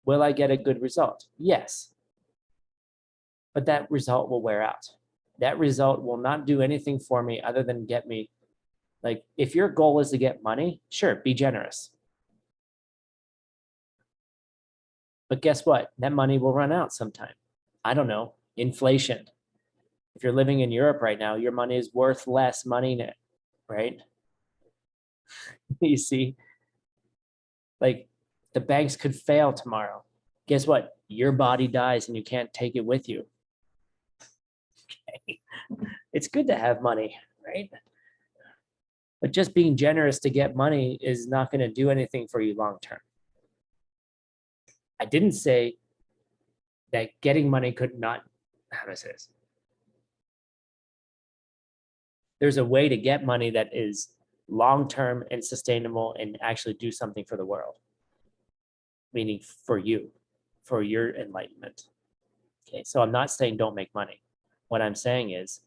A: will I get a good result? Yes. but that result will wear out. That result will not do anything for me other than get me, like, if your goal is to get money, sure, be generous. But guess what? That money will run out sometime. I don't know, inflation. If you're living in Europe right now, your money is worth less money now, right? You see, like, the banks could fail tomorrow. Guess what? Your body dies and you can't take it with you. Okay. It's good to have money, right? But just being generous to get money is not going to do anything for you long term. I didn't say that getting money could not, how do I say this? There's a way to get money that is long-term and sustainable and actually do something for the world, meaning for you, for your enlightenment. Okay, so I'm not saying don't make money. What I'm saying is,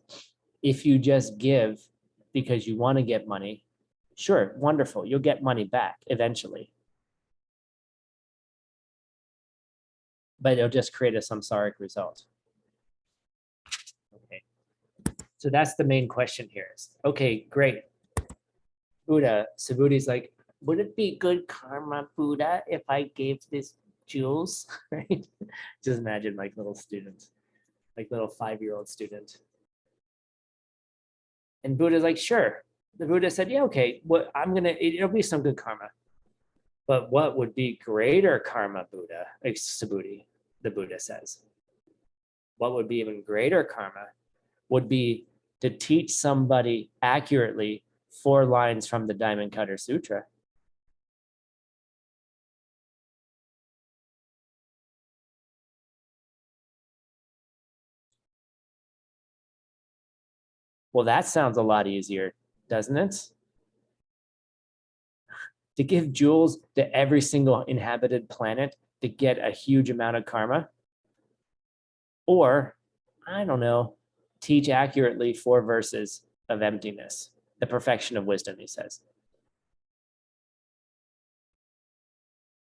A: if you just give because you want to get money, sure, wonderful, you'll get money back eventually. But it'll just create a samsaric result. Okay. So that's the main question here is, okay, great. Buddha, Subhuti's like, would it be good karma, Buddha, if I gave this jewels? Right? Just imagine like little students, like little 5-year-old student. And Buddha's like, sure. The Buddha said, yeah, okay, what it'll be some good karma. But what would be greater karma, Buddha? Subhuti, the Buddha says. What would be even greater karma would be to teach somebody accurately 4 lines from the Diamond Cutter Sutra. Well, that sounds a lot easier, doesn't it? To give jewels to every single inhabited planet to get a huge amount of karma. Or, I don't know, teach accurately 4 verses of emptiness, the perfection of wisdom, he says.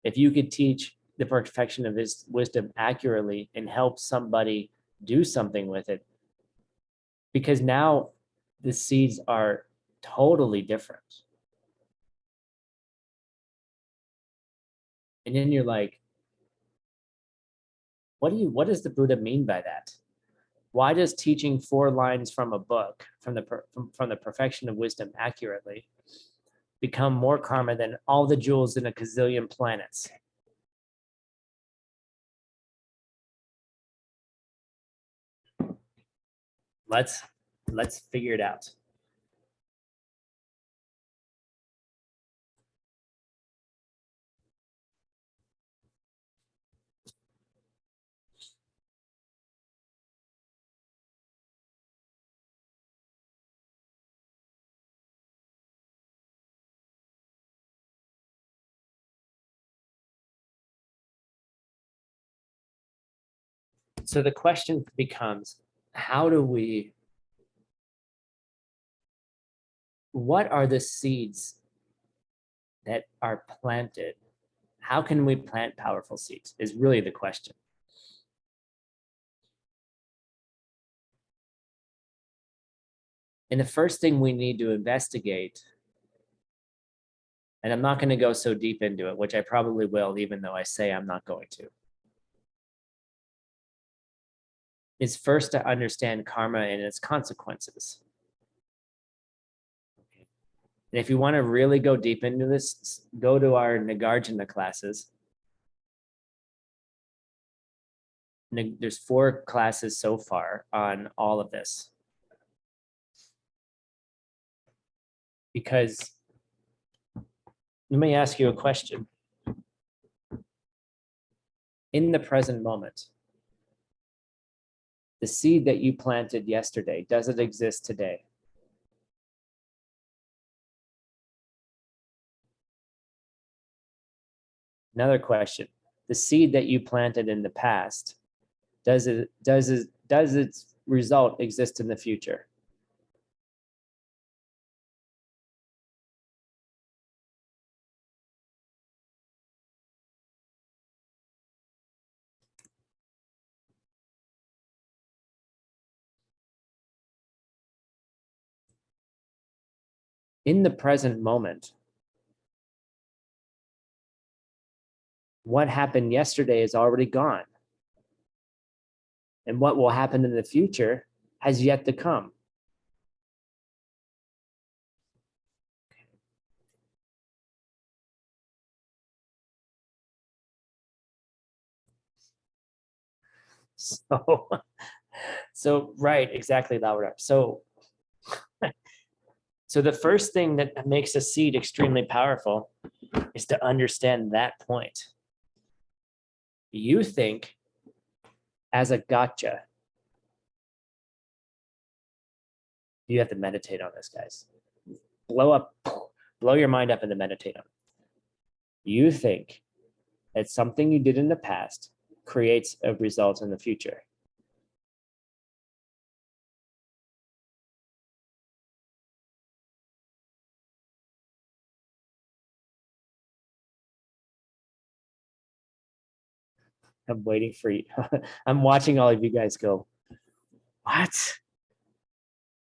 A: If you could teach the perfection of his wisdom accurately and help somebody do something with it, because now the seeds are totally different. And then you're like, what does the Buddha mean by that? Why does teaching 4 lines from a book, from the perfection of wisdom accurately, become more karma than all the jewels in a gazillion planets? Let's figure it out. So the question becomes, what are the seeds that are planted? How can we plant powerful seeds is really the question. And the first thing we need to investigate, and I'm not going to go so deep into it, which I probably will, even though I say I'm not going to, is first to understand karma and its consequences. And if you want to really go deep into this, go to our Nagarjuna classes. There's 4 classes so far on all of this. Because let me ask you a question. In the present moment, the seed that you planted yesterday, does it exist today? Another question. The seed that you planted in the past, does its result exist in the future? in the present moment, what happened yesterday is already gone. And what will happen in the future has yet to come. So right, exactly, Laura. So the first thing that makes a seed extremely powerful is to understand that point. You think as a gotcha. You have to meditate on this, guys. Blow your mind up and then meditate on it. You think that something you did in the past creates a result in the future. I'm waiting for you. I'm watching all of you guys go, what?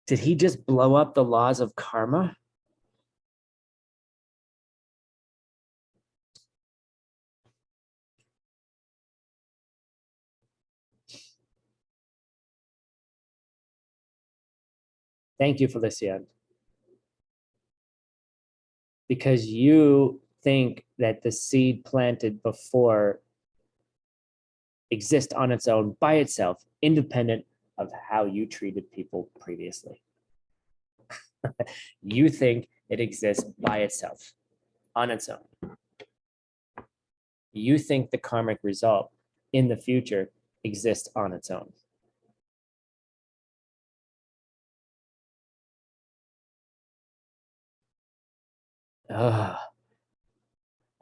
A: Did he just blow up the laws of karma? Thank you, Felician. Because you think that the seed planted before exists on its own by itself, independent of how you treated people previously. You think it exists by itself, on its own. You think the karmic result in the future exists on its own. Ugh.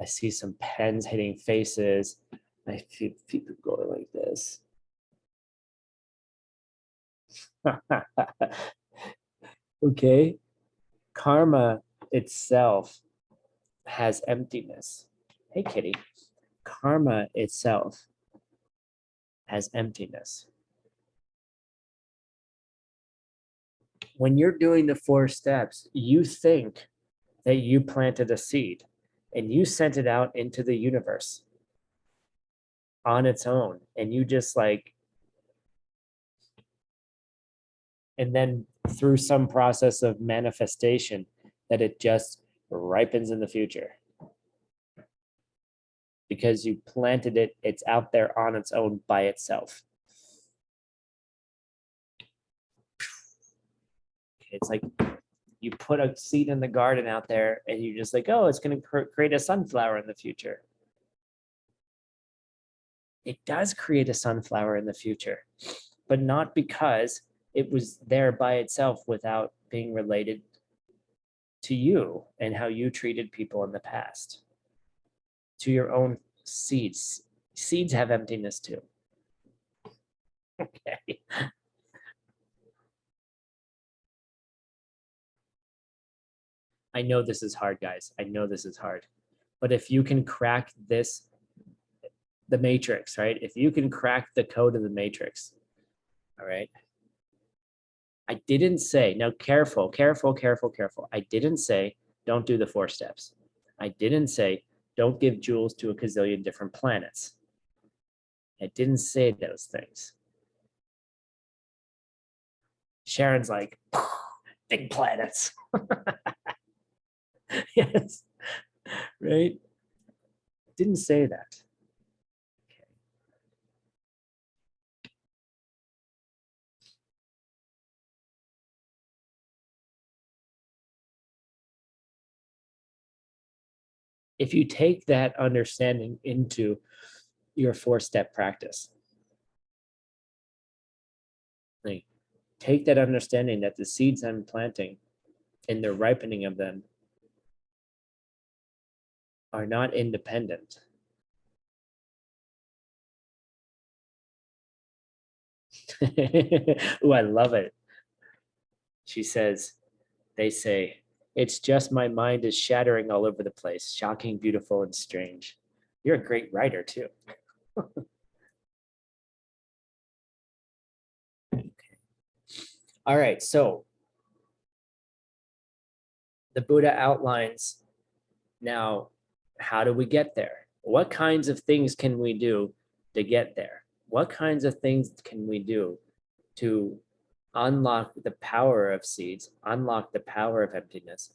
A: I see some pens hitting faces. I feel people going like this. Okay. Karma itself has emptiness. Hey, kitty. Karma itself has emptiness. When you're doing the 4 steps, you think that you planted a seed and you sent it out into the universe on its own. And you just like, and then through some process of manifestation, that it just ripens in the future. Because you planted it, it's out there on its own by itself. It's like you put a seed in the garden out there and you're just like, oh, it's going to create a sunflower in the future. It does create a sunflower in the future, but not because it was there by itself without being related to you and how you treated people in the past. To your own seeds. Seeds have emptiness too. Okay. I know this is hard, guys. I know this is hard. But if you can crack this, the matrix, right? If you can crack the code of the matrix, all right? I didn't say, now careful. I didn't say, don't do the 4 steps. I didn't say, don't give jewels to a gazillion different planets. I didn't say those things. Sharon's like, big planets. Yes, right? Didn't say that. Okay. If you take that understanding into your 4-step practice, like take that understanding that the seeds I'm planting and the ripening of them are not independent. Oh, I love it. She says, they say, it's just my mind is shattering all over the place, shocking, beautiful, and strange. You're a great writer too. Okay. All right, so the Buddha outlines now, how do we get there? What kinds of things can we do to get there? What kinds of things can we do to unlock the power of seeds, unlock the power of emptiness,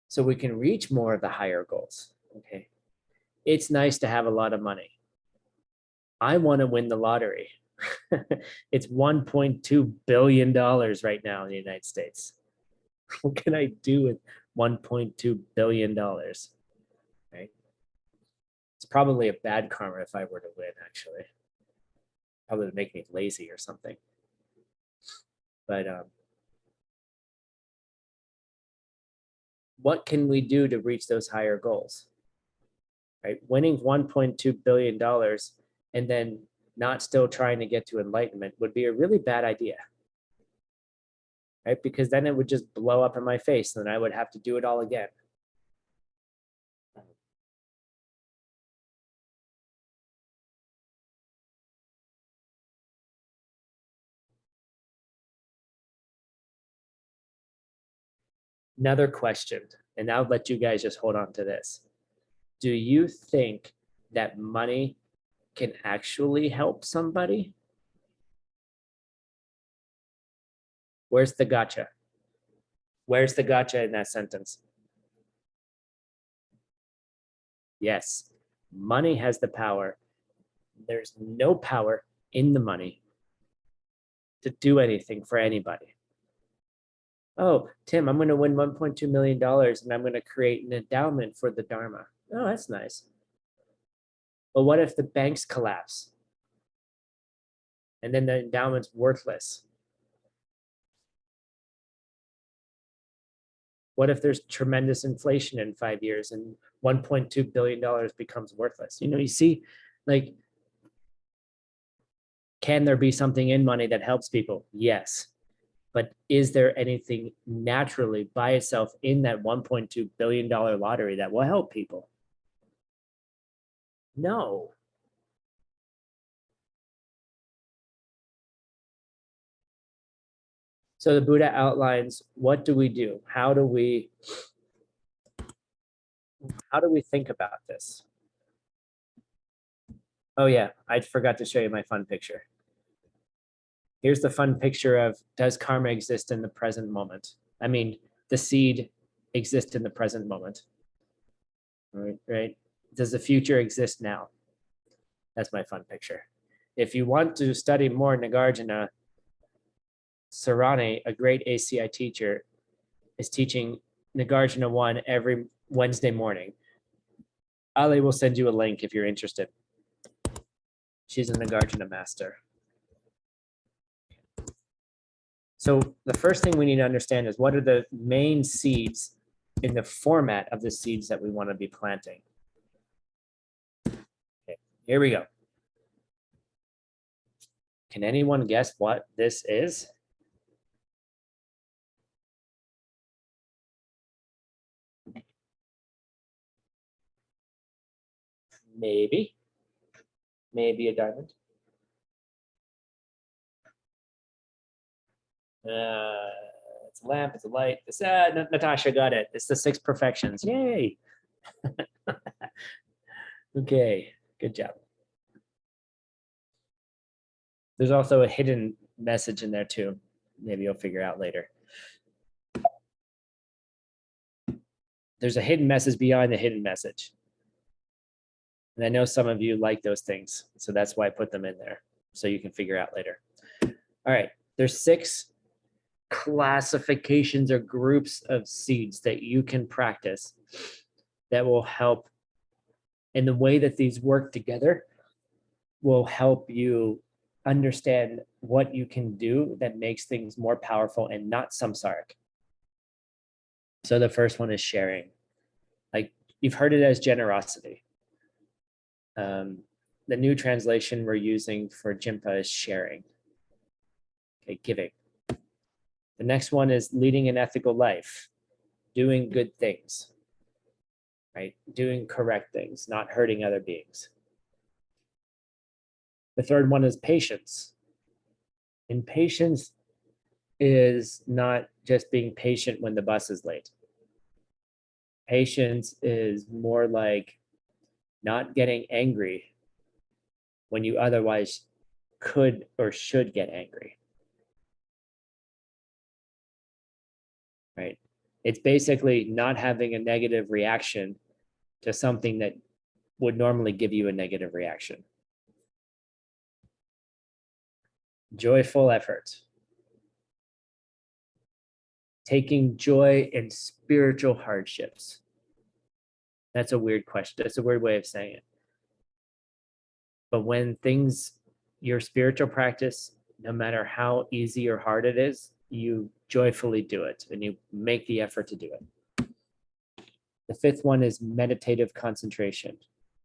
A: so we can reach more of the higher goals? Okay. It's nice to have a lot of money. I want to win the lottery. It's $1.2 billion right now in the United States. What can I do with $1.2 billion? Right? It's probably a bad karma if I were to win, actually. Probably would make me lazy or something. But what can we do to reach those higher goals? Right? Winning $1.2 billion and then not still trying to get to enlightenment would be a really bad idea. Right? Because then it would just blow up in my face and then I would have to do it all again. Another question, and I'll let you guys just hold on to this. Do you think that money can actually help somebody? Where's the gotcha? Where's the gotcha in that sentence? Yes, money has the power. There's no power in the money to do anything for anybody. Oh, Tim, I'm going to win $1.2 million and I'm going to create an endowment for the Dharma. Oh, that's nice. But what if the banks collapse? And then the endowment's worthless? What if there's tremendous inflation in 5 years and $1.2 billion becomes worthless? You see, like, can there be something in money that helps people? Yes. But is there anything naturally by itself in that $1.2 billion lottery that will help people? No. So the Buddha outlines, what do we do? How do we think about this? Oh yeah, I forgot to show you my fun picture. Here's the fun picture of, does karma exist in the present moment? I mean, the seed exist in the present moment. Right? Does the future exist now? That's my fun picture. If you want to study more Nagarjuna, Sarani, a great ACI teacher, is teaching Nagarjuna 1 every Wednesday morning. Ali will send you a link if you're interested. She's a Nagarjuna master. So the first thing we need to understand is, what are the main seeds in the format of the seeds that we want to be planting? Okay, here we go. Can anyone guess what this is? Maybe a diamond. It's a lamp, it's a light. Natasha got it. It's the 6 perfections. Yay. Okay, good job. There's also a hidden message in there too. Maybe you'll figure out later. There's a hidden message behind the hidden message. And I know some of you like those things, so that's why I put them in there, so you can figure out later. All right, there's 6 classifications or groups of seeds that you can practice that will help. And the way that these work together will help you understand what you can do that makes things more powerful and not samsaric. So the first one is sharing. Like, you've heard it as generosity. The new translation we're using for Jimpa is sharing. Okay, giving. The next one is leading an ethical life, doing good things, right? Doing correct things, not hurting other beings. The third one is patience. And patience is not just being patient when the bus is late. Patience is more like not getting angry when you otherwise could or should get angry. Right? It's basically not having a negative reaction to something that would normally give you a negative reaction. Joyful effort. Taking joy in spiritual hardships. That's a weird question. That's a weird way of saying it. But when things, your spiritual practice, no matter how easy or hard it is, you joyfully do it and you make the effort to do it. The fifth one is meditative concentration.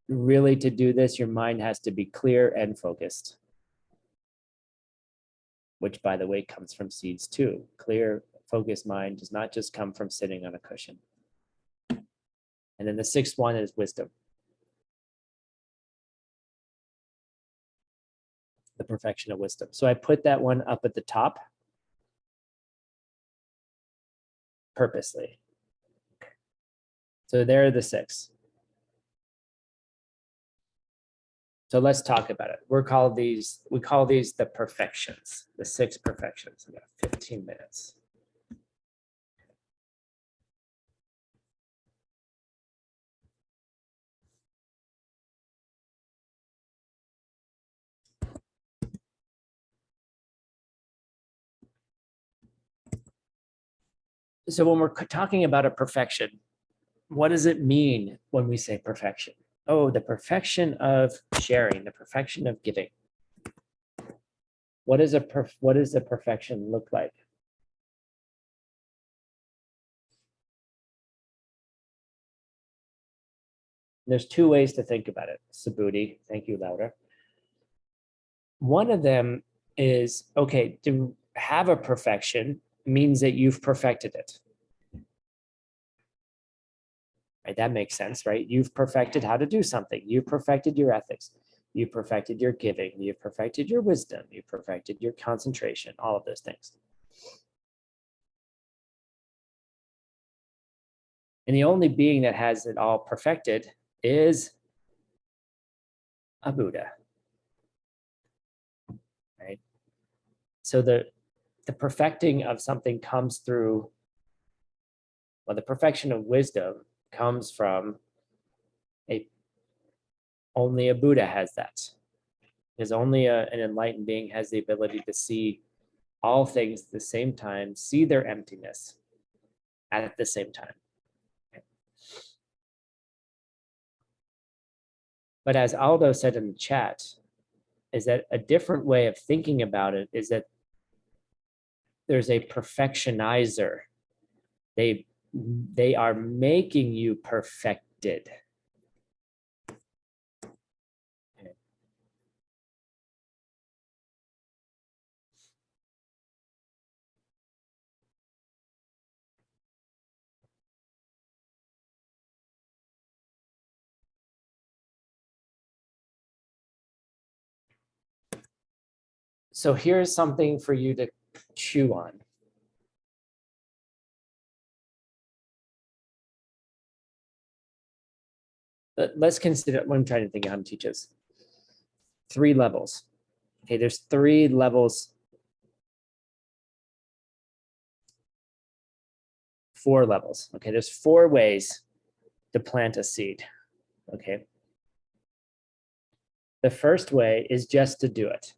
A: Really, to do this, your mind has to be clear and focused, which, by the way, comes from seeds too. Clear, focused mind does not just come from sitting on a cushion. And then the sixth one is wisdom. The perfection of wisdom. So I put that one up at the top purposely. So there are the six. So let's talk about it. We call these the perfections, the six perfections. I got 15 minutes. So when we're talking about a perfection, what does it mean when we say perfection? Oh, the perfection of sharing, the perfection of giving. What does a perfection look like? There's two ways to think about it. Subhuti, thank you, Laura. One of them is, okay, to have a perfection means that you've perfected it. Right? That makes sense, right? You've perfected how to do something. You've perfected your ethics. You've perfected your giving. You've perfected your wisdom. You've perfected your concentration, all of those things. And the only being that has it all perfected is a Buddha. Right? So the perfecting of something comes through, well, the perfection of wisdom comes from only a Buddha has that. Because only an enlightened being has the ability to see all things at the same time, see their emptiness at the same time. But as Aldo said in the chat, is that a different way of thinking about it is that there's a perfectionizer. They are making you perfected. So here's something for you to chew on. Let's consider, what I'm trying to think of how to teach us. 3 levels. Okay, there's 3 levels. 4 levels. Okay, there's 4 ways to plant a seed. Okay. The first way is just to do it.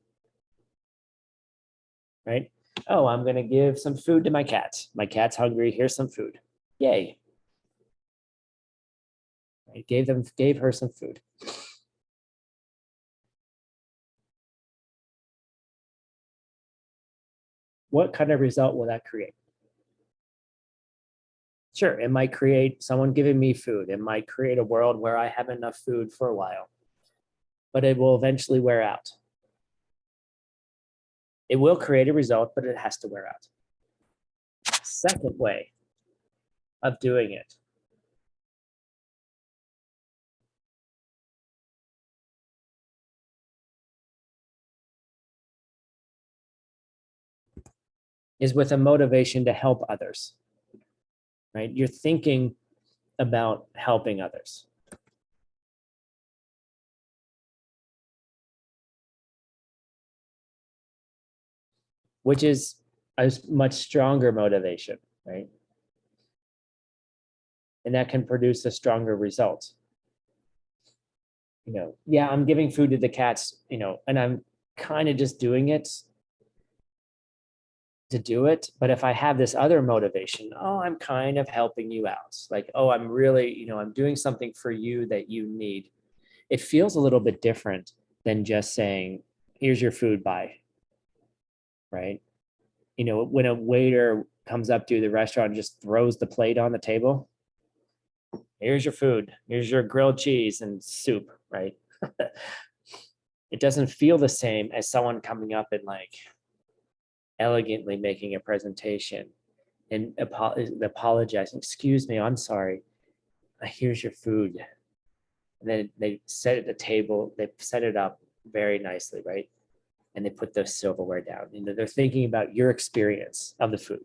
A: Right? Oh, I'm going to give some food to my cat. My cat's hungry. Here's some food. Yay. Right? Gave her some food. What kind of result will that create? Sure, it might create someone giving me food. It might create a world where I have enough food for a while, but it will eventually wear out. It will create a result, but it has to wear out. Second way of doing it. is with a motivation to help others, right? You're thinking about helping others. Which is a much stronger motivation, right? And that can produce a stronger result. Yeah, I'm giving food to the cats, and I'm kind of just doing it to do it. But if I have this other motivation, oh, I'm kind of helping you out. Like, oh, I'm really, I'm doing something for you that you need. It feels a little bit different than just saying, here's your food, bye. Right? When a waiter comes up to the restaurant and just throws the plate on the table, here's your food, here's your grilled cheese and soup, right? It doesn't feel the same as someone coming up and like elegantly making a presentation and apologizing. Excuse me, I'm sorry. Here's your food. And then they set at the table, they set it up very nicely, right? And they put the silverware down. They're thinking about your experience of the food.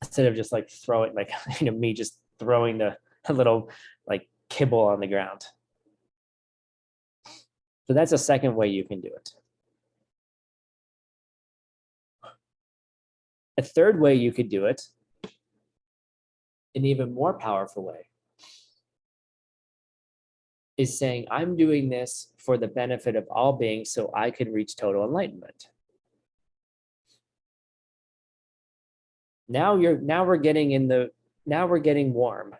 A: Instead of just like throwing, like, me just throwing the little like kibble on the ground. So that's a second way you can do it. A third way you could do it, an even more powerful way, is saying, I'm doing this for the benefit of all beings so I can reach total enlightenment. Now we're getting warm.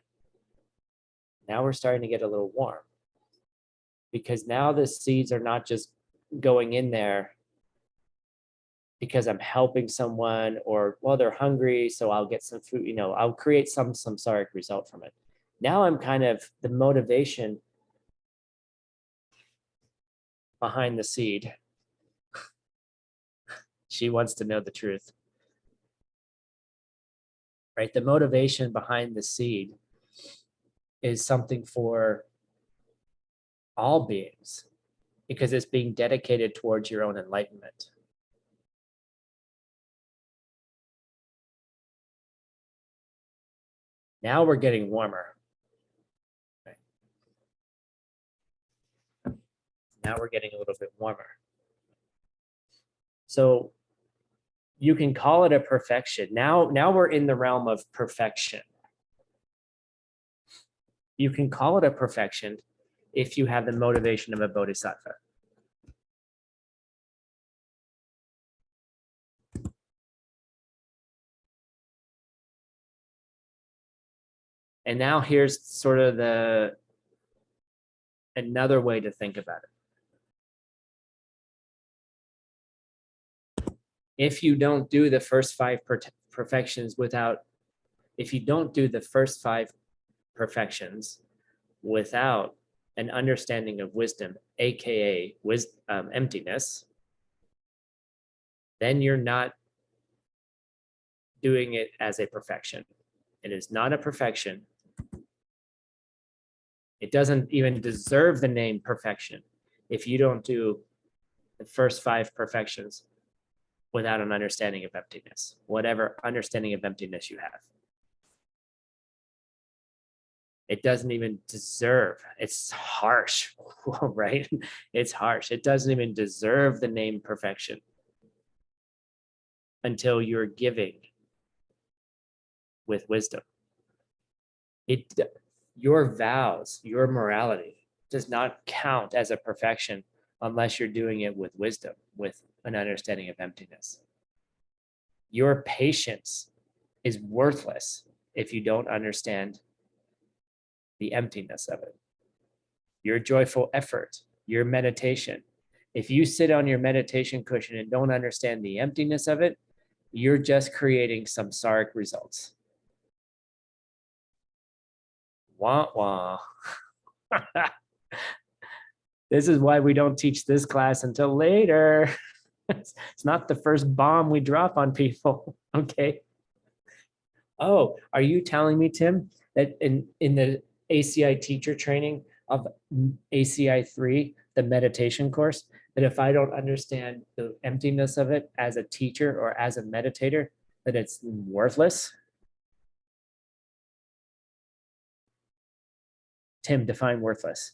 A: Now we're starting to get a little warm. Because now the seeds are not just going in there because I'm helping someone, or, well, they're hungry, so I'll get some food, I'll create some samsaric result from it. Now I'm kind of the motivation behind the seed. She wants to know the truth. Right? The motivation behind the seed is something for all beings because it's being dedicated towards your own enlightenment. Now we're getting warmer. Right. Now we're getting a little bit warmer. So you can call it a perfection. Now we're in the realm of perfection. You can call it a perfection if you have the motivation of a bodhisattva. And now here's sort of another way to think about it. If you don't do the first five perfections without an understanding of wisdom, aka emptiness, then you're not doing it as a perfection. It is not a perfection. It doesn't even deserve the name perfection if you don't do the first five perfections without an understanding of emptiness, whatever understanding of emptiness you have. It doesn't even deserve, it's harsh, right? It's harsh. It doesn't even deserve the name perfection until you're giving with wisdom. Your vows, your morality does not count as a perfection unless you're doing it with wisdom, with an understanding of emptiness. Your patience is worthless if you don't understand the emptiness of it. Your joyful effort, your meditation. If you sit on your meditation cushion and don't understand the emptiness of it, you're just creating samsaric results. Wah, wah. This is why we don't teach this class until later. It's not the first bomb we drop on people, okay? Oh, are you telling me, Tim, that in the ACI teacher training of ACI 3, the meditation course, that if I don't understand the emptiness of it as a teacher or as a meditator, that it's worthless? Tim, define worthless.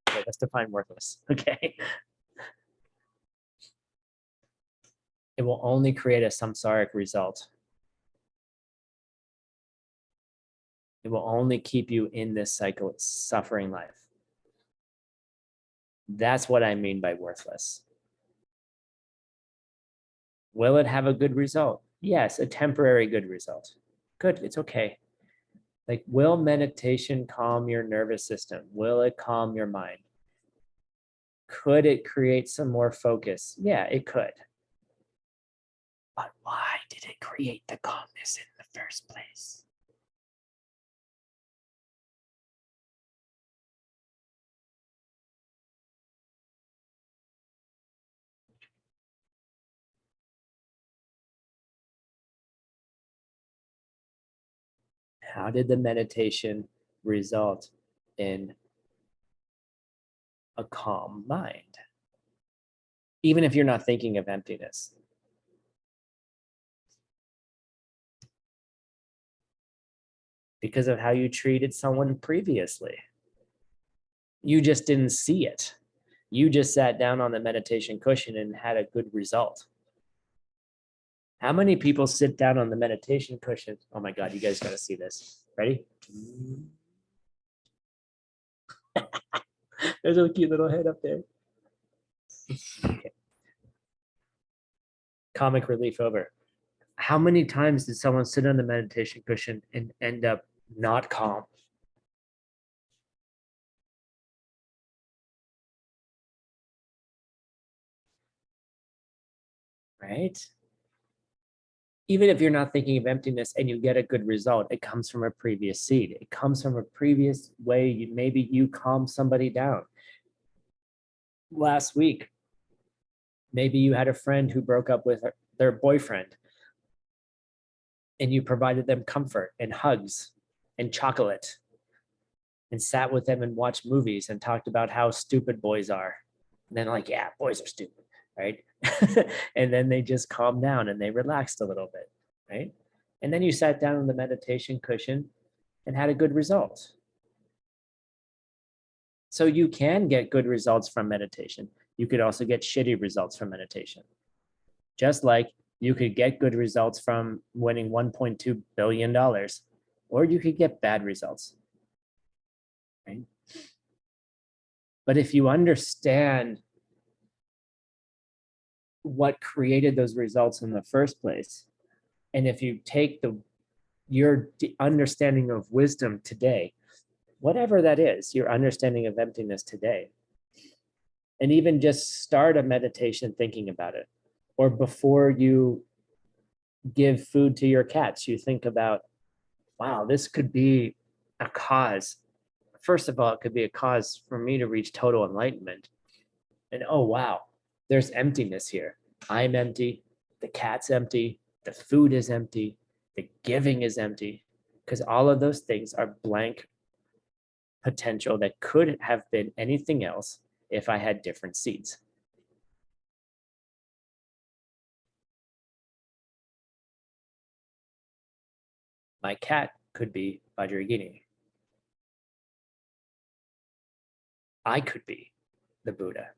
A: Okay, let's define worthless. Okay. It will only create a samsaric result. It will only keep you in this cycle of suffering life. That's what I mean by worthless. Will it have a good result? Yes, a temporary good result. Good, it's okay. Like, will meditation calm your nervous system? Will it calm your mind? Could it create some more focus? Yeah, it could. But why did it create the calmness in the first place? How did the meditation result in a calm mind? Even if you're not thinking of emptiness. Because of how you treated someone previously. You just didn't see it. You just sat down on the meditation cushion and had a good result. How many people sit down on the meditation cushion? Oh my God, you guys got to see this. Ready? There's a cute little head up there. Okay. Comic relief over. How many times did someone sit on the meditation cushion and end up not calm? Right? Even if you're not thinking of emptiness and you get a good result, it comes from a previous seed. It comes from a previous way maybe you calmed somebody down. Last week, maybe you had a friend who broke up with their boyfriend and you provided them comfort and hugs and chocolate and sat with them and watched movies and talked about how stupid boys are. And then like, yeah, boys are stupid, right? And then they just calmed down and they relaxed a little bit, right? And then you sat down on the meditation cushion and had a good result. So you can get good results from meditation. You could also get shitty results from meditation. Just like you could get good results from winning $1.2 billion, or you could get bad results. Right? But if you understand what created those results in the first place, and if you take your understanding of wisdom today, whatever that is, your understanding of emptiness today, and even just start a meditation thinking about it, or before you give food to your cats, you think about, wow, this could be a cause. First of all, it could be a cause for me to reach total enlightenment. And oh, wow, there's emptiness here. I'm empty. The cat's empty. The food is empty. The giving is empty. Because all of those things are blank potential that could have been anything else if I had different seeds. My cat could be Vajrayogini. I could be the Buddha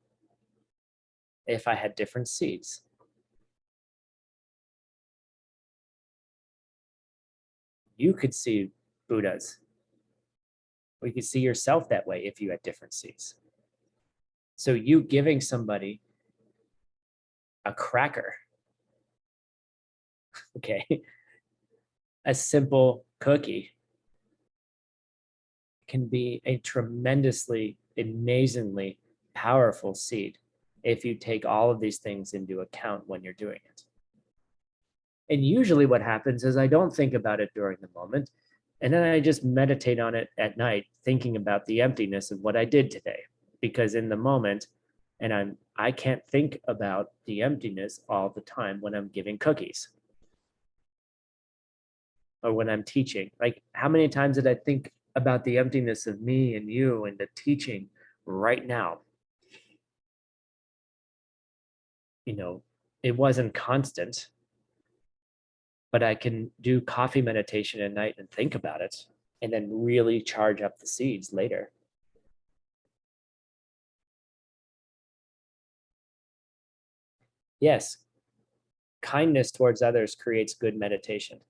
A: if I had different seeds. You could see Buddhas, or you could see yourself that way if you had different seeds. So you giving somebody a cracker, okay, a simple cookie can be a tremendously, amazingly powerful seed if you take all of these things into account when you're doing it. And usually what happens is I don't think about it during the moment, and then I just meditate on it at night, thinking about the emptiness of what I did today. Because in the moment, and I can't think about the emptiness all the time when I'm giving cookies or when I'm teaching. Like, how many times did I think about the emptiness of me and you and the teaching right now? it wasn't constant, but I can do coffee meditation at night and think about it and then really charge up the seeds later. Yes, kindness towards others creates good meditation.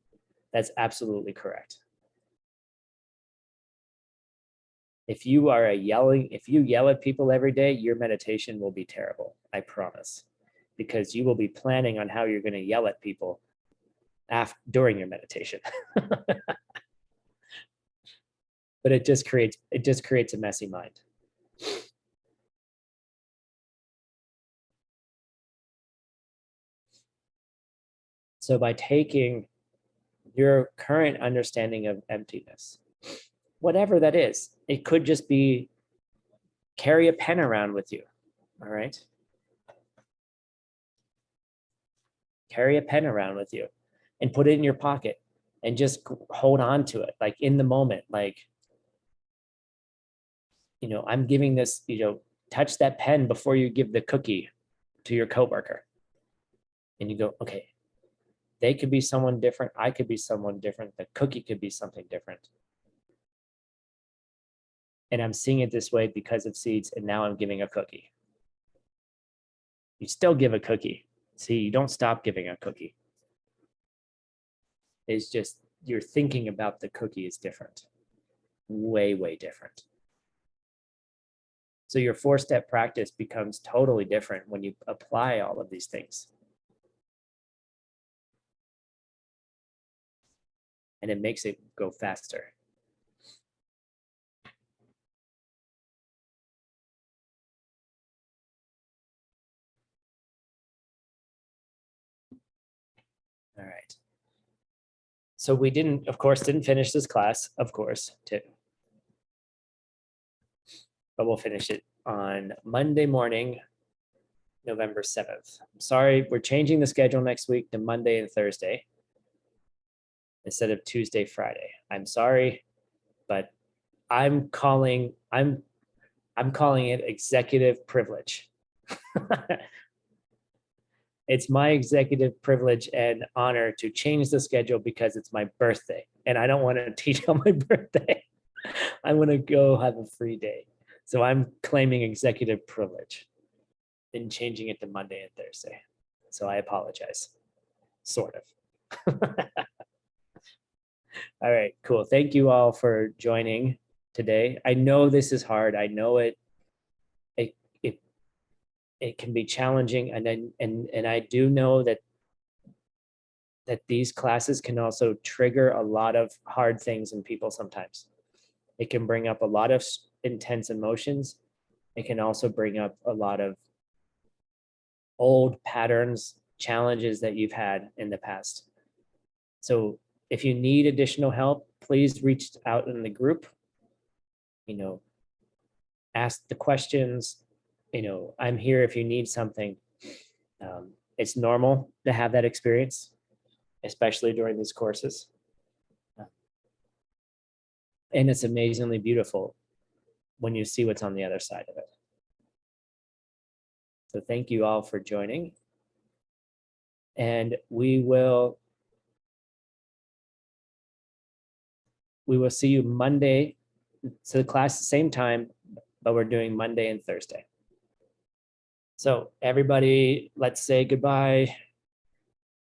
A: That's absolutely correct. If you yell at people every day, your meditation will be terrible, I promise, because you will be planning on how you're going to yell at people during your meditation. But it just creates a messy mind. So by taking your current understanding of emptiness, whatever that is, it could just be carry a pen around with you. All right. Carry a pen around with you and put it in your pocket and just hold on to it, like in the moment, like, I'm giving this, touch that pen before you give the cookie to your coworker. And you go, okay, they could be someone different. I could be someone different. The cookie could be something different. And I'm seeing it this way because of seeds. And now I'm giving a cookie. You still give a cookie. See, you don't stop giving a cookie. It's just you're thinking about the cookie is different. Way, way different. So your 4-step practice becomes totally different when you apply all of these things. And it makes it go faster. All right. So we didn't finish this class, of course, too. But we'll finish it on Monday morning, November 7th. I'm sorry, we're changing the schedule next week to Monday and Thursday instead of Tuesday, Friday. I'm sorry, but I'm calling it executive privilege. It's my executive privilege and honor to change the schedule because it's my birthday and I don't want to teach on my birthday. I want to go have a free day. So I'm claiming executive privilege in changing it to Monday and Thursday. So I apologize, sort of. All right, cool. Thank you all for joining today. I know this is hard. I know it can be challenging, and I do know that these classes can also trigger a lot of hard things in people sometimes. It can bring up a lot of intense emotions. It can also bring up a lot of old patterns, challenges that you've had in the past. So if you need additional help, please reach out in the group, ask the questions. I'm here if you need something. It's normal to have that experience, especially during these courses. And it's amazingly beautiful when you see what's on the other side of it. So thank you all for joining. And we will see you Monday. So the class, same time, but we're doing Monday and Thursday. So everybody, let's say goodbye.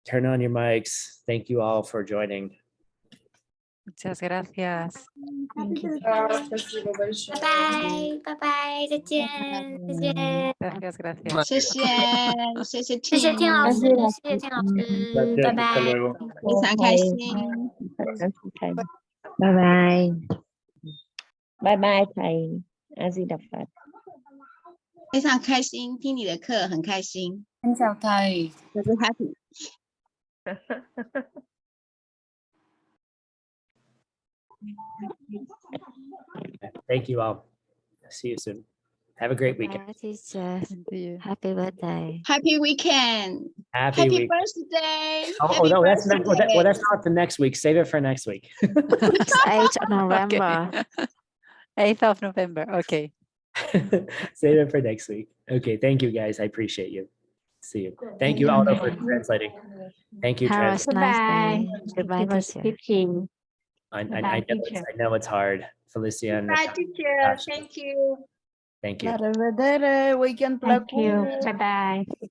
A: Turn on your mics. Thank you all for joining.
C: Muchas gracias.
D: Thank you.
B: Спасибо большое.
D: 拜拜，再见，再见。
C: Gracias, gracias.
E: 谢谢
D: 谢谢
E: Tim，
D: 天老师，
E: 谢
D: 谢谢天老师，拜拜。
E: 非常开心，
F: 拜拜，拜拜，台阿西达法。
E: 非常开心听你的课，很开心。
G: 很小太，
E: 就是 happy。
A: Thank you all. See you soon. Have a great weekend.
D: Bye, teacher.
C: Same to you.
D: Happy birthday.
E: Happy weekend.
A: Happy week.
E: Birthday.
A: Oh,
E: Happy
A: no, that's not.
E: birthday.
A: Well, that's not the next week. Save it for next week.
D: It's 8th of November.
C: Okay. 8th of November. Okay.
A: Save it for next week. Okay. Thank you guys. I appreciate you. See you. Thank you, Aldo, for translating. Thank you,
C: Have
A: trans.
C: a nice
D: Bye-bye.
C: day. Goodbye,
D: It was
C: teacher.
D: teaching.
A: I
D: Bye-bye,
A: know
D: teacher.
A: I know it's hard. Felicia and
G: Bye,
A: Natasha.
G: teacher. Thank you.
A: Thank you.
H: Arrivederci, weekend
D: Thank you.
H: pelaku.
D: Bye-bye.